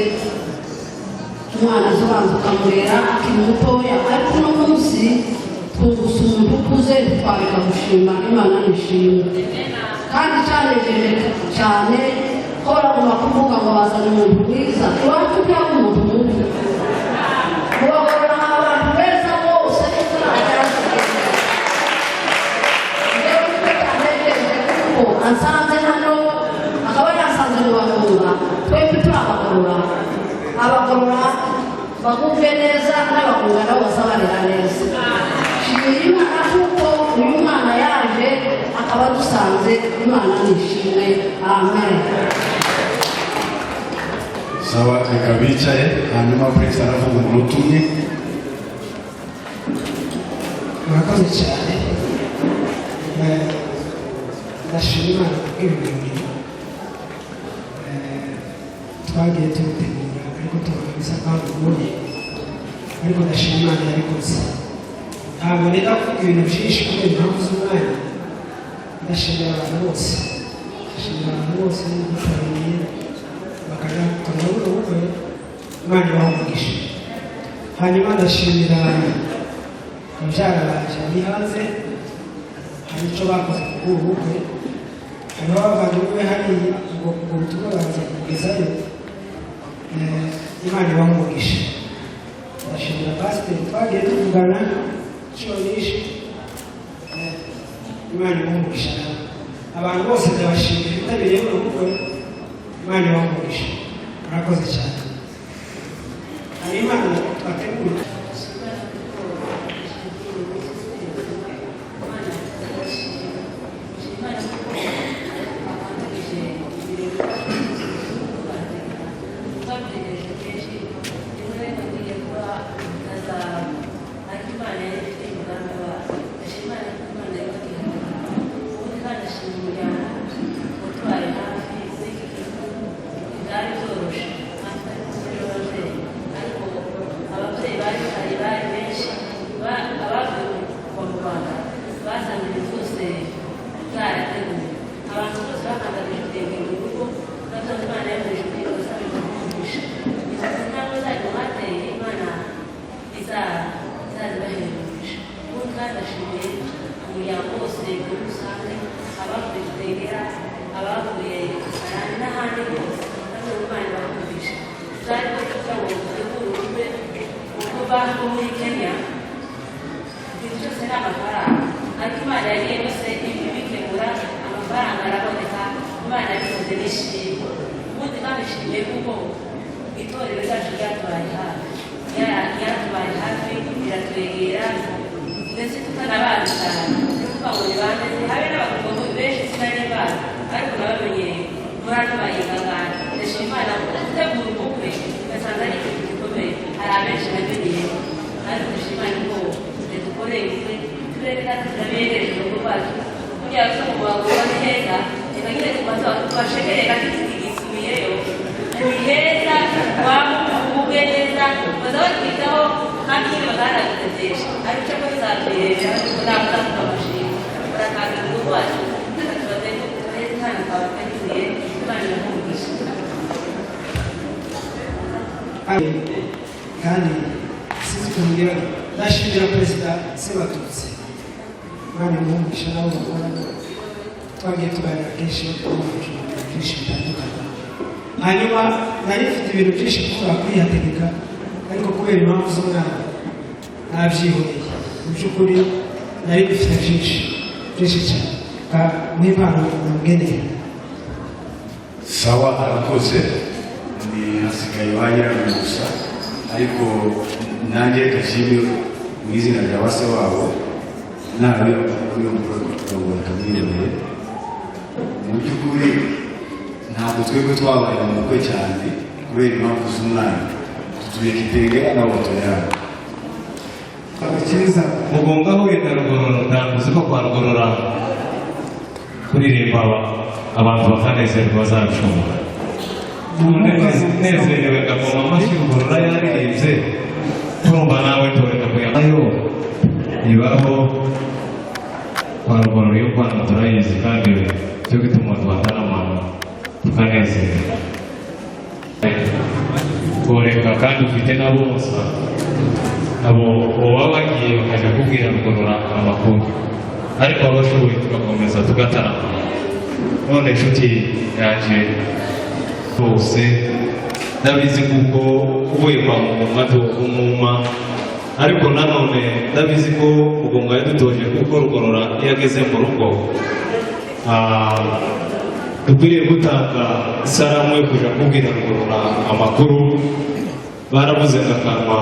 umwana azobanza ukamurera akiri mutoya ariko uno munsi twungutse umuntu ukuze twareka gushima Imana nishimwe kandi cyanejeje cyane ko baraguma kuvuga ngo bazane umuntu mwiza iwacu byaba umuntu mubi mubagorora abantu beza bose kuko ansanze hano akaba yasanze mu bagorora twebwe turabagorora abagorora bagubwe neza n'abagorora nabo bazabarera neza shimira Imana kuko uyu mwana yaje akaba dusanze Imana nishimwe amen. sawa reka bicaye hanyuma prince aravuga umunota umwe murakoze cyane ndashima Imana kubw'ibintu twagiye tubitegura ariko tubona bisa nkaho bigoye ariko ndashima Imana yabikoze ntabwo reka kuvuga ibintu byinshi kubera impamvu z'umwanya ndashimira abantu bose ndashimira abantu bose bitabiriye bakajya gukorera buno bukwe Imana ibaha umugisha hanyuma ndashimira mubyara banje bari hanze hari icyo bakoze kuri ubu bukwe hariho abavandimwe hariya ubwo butumwa baza kugezayo Imana ibaha umugisha ndashimira pasiteri twagiye tuvugana inshuro nyinshi imana imuhumugisha abantu bose ndabashimira bitabiriye buno bukwe imana ibamugisha murakoze cyane hari imana twateguye kandi sinzi kumbwira ndashimira perezida Sebatutsi imana imuhumugisha nabo bakorana twagiye tuganira kenshi byinshi bitandukanye hanyuma nari mfite ibintu byinshi kuvuga kwihategeka ariko kubera impamvu z'umwana nabyihoreye mu by'ukuri nari bifite byinshi cyane nk'impano namugeneye sawa arakoze ni hasigaye wanyirana gusa ariko nanjye gashimye mu izina rya base wabo nawe kuri uyu murongo bakamwiyemeye mu by'ukuri ntabwo twebwe twabaye mu bukwe cyane kubera impamvu z'umwana tutuye kitengera na moto yawe mugonga wenda rugorora ntakuzi ko kwa rugorora kuririmba abantu bakanezerwa bazabishobora nezerewe ngagoma amashyi rugorora yaririmbye turumva nawe toreka kuyamayo ibaho kwa rugorora yo kwana turayizi kandi cyo gituma duhatanama tukanezerwa koreka kandi ufite n'abonsa abo baba bagiye bakajya kubwira rugorora amakuru ariko abashoboye tugakomeza tugatarama none inshuti yaje bose ndabizi kuko uvuye kwa mugoma umuma ariko nanone ndabizi ko mugoma yadutoje kuko rugorora iyo ageze mu rugo dukwiriye gutanga isaramu yo kujya kubwira rugorora amakuru baravuze akanwa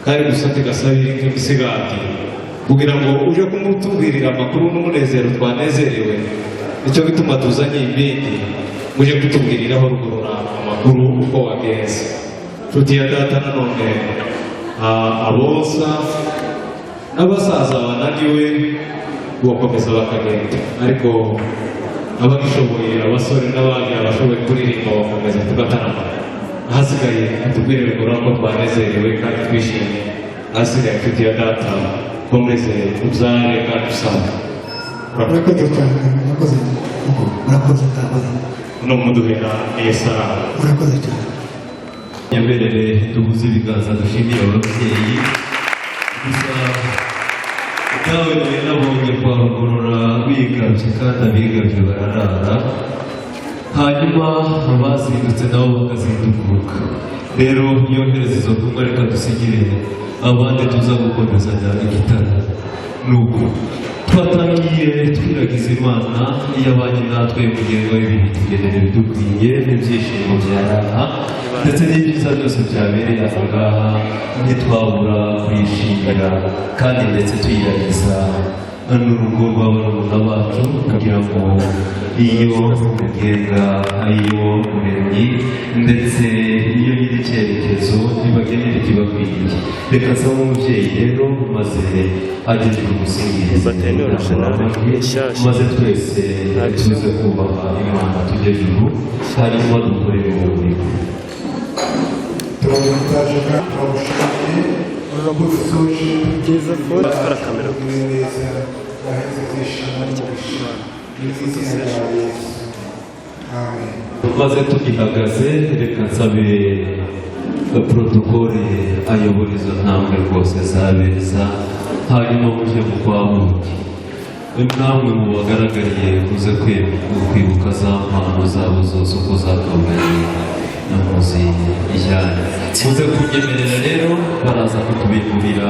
kari gusate gasabira nk'imisigati kugira ngo uje kumutubwirira amakuru n'umunezero twanezerewe nicyo gituma tuzanye ibindi muje kutubwiriraho rugorora amakuru uko wagenze nshuti ya data nanone abosa n'abasaza bananiwe bakomeza bakagenda ariko ababishoboye abasore n'abandi abashoboye kuririmba bakomeza tugatarama ahasigaye atubwire rugorora ko twanezerewe kandi twishimye ahasigaye nshuti ya data komeze ubyare kandi usanga murakoze cyane murakoze murakoze murakoze no muduhera esara murakoze cyane nyemerere tubuze ibiganza dushimire ababyeyi gusa dawe nawe nabonye kwa rugorora bigabye kandi abigabye bararara hanyuma abazindutse nabo bakazindukuka rero yohereza izo ntumwa reka dusigire abandi tuza gukomezanya igitaro nuko twatangiye twiragiza imana iyabanye natwe mugenga w'ibihe tugenera ibidukwiye n'ibyishimo byaraha ndetse n'ibyiza byose byabereye aha ngaha ntitwabura kuyishimira kandi ndetse tuyiragiza n'urugo rw'abarumuna bacu kugira ngo iyo mugenga iyo muremyi ndetse iyo nyiri icyerekezo ntibagenere ikibakwiriye reka nsaba umubyeyi rero maze ageze kumusingiriza maze twese tuze kubaha imana tujye ijuru hanyuma dukorere umurimo turamutajana turamushimiye uramusoje byiza ko kamera neza aheze kwishima n'izina rya Yesu amen maze tugihagaze reka nsabe protokole ayobora izo ntambwe rwose zabeza hanyuma mujye mu kwabuki namwe mu bagaragariye muze kwibuka za mpano zabo zose uko zakabaye na muzi ijyanye muze kunyemerera rero baraza kutubimurira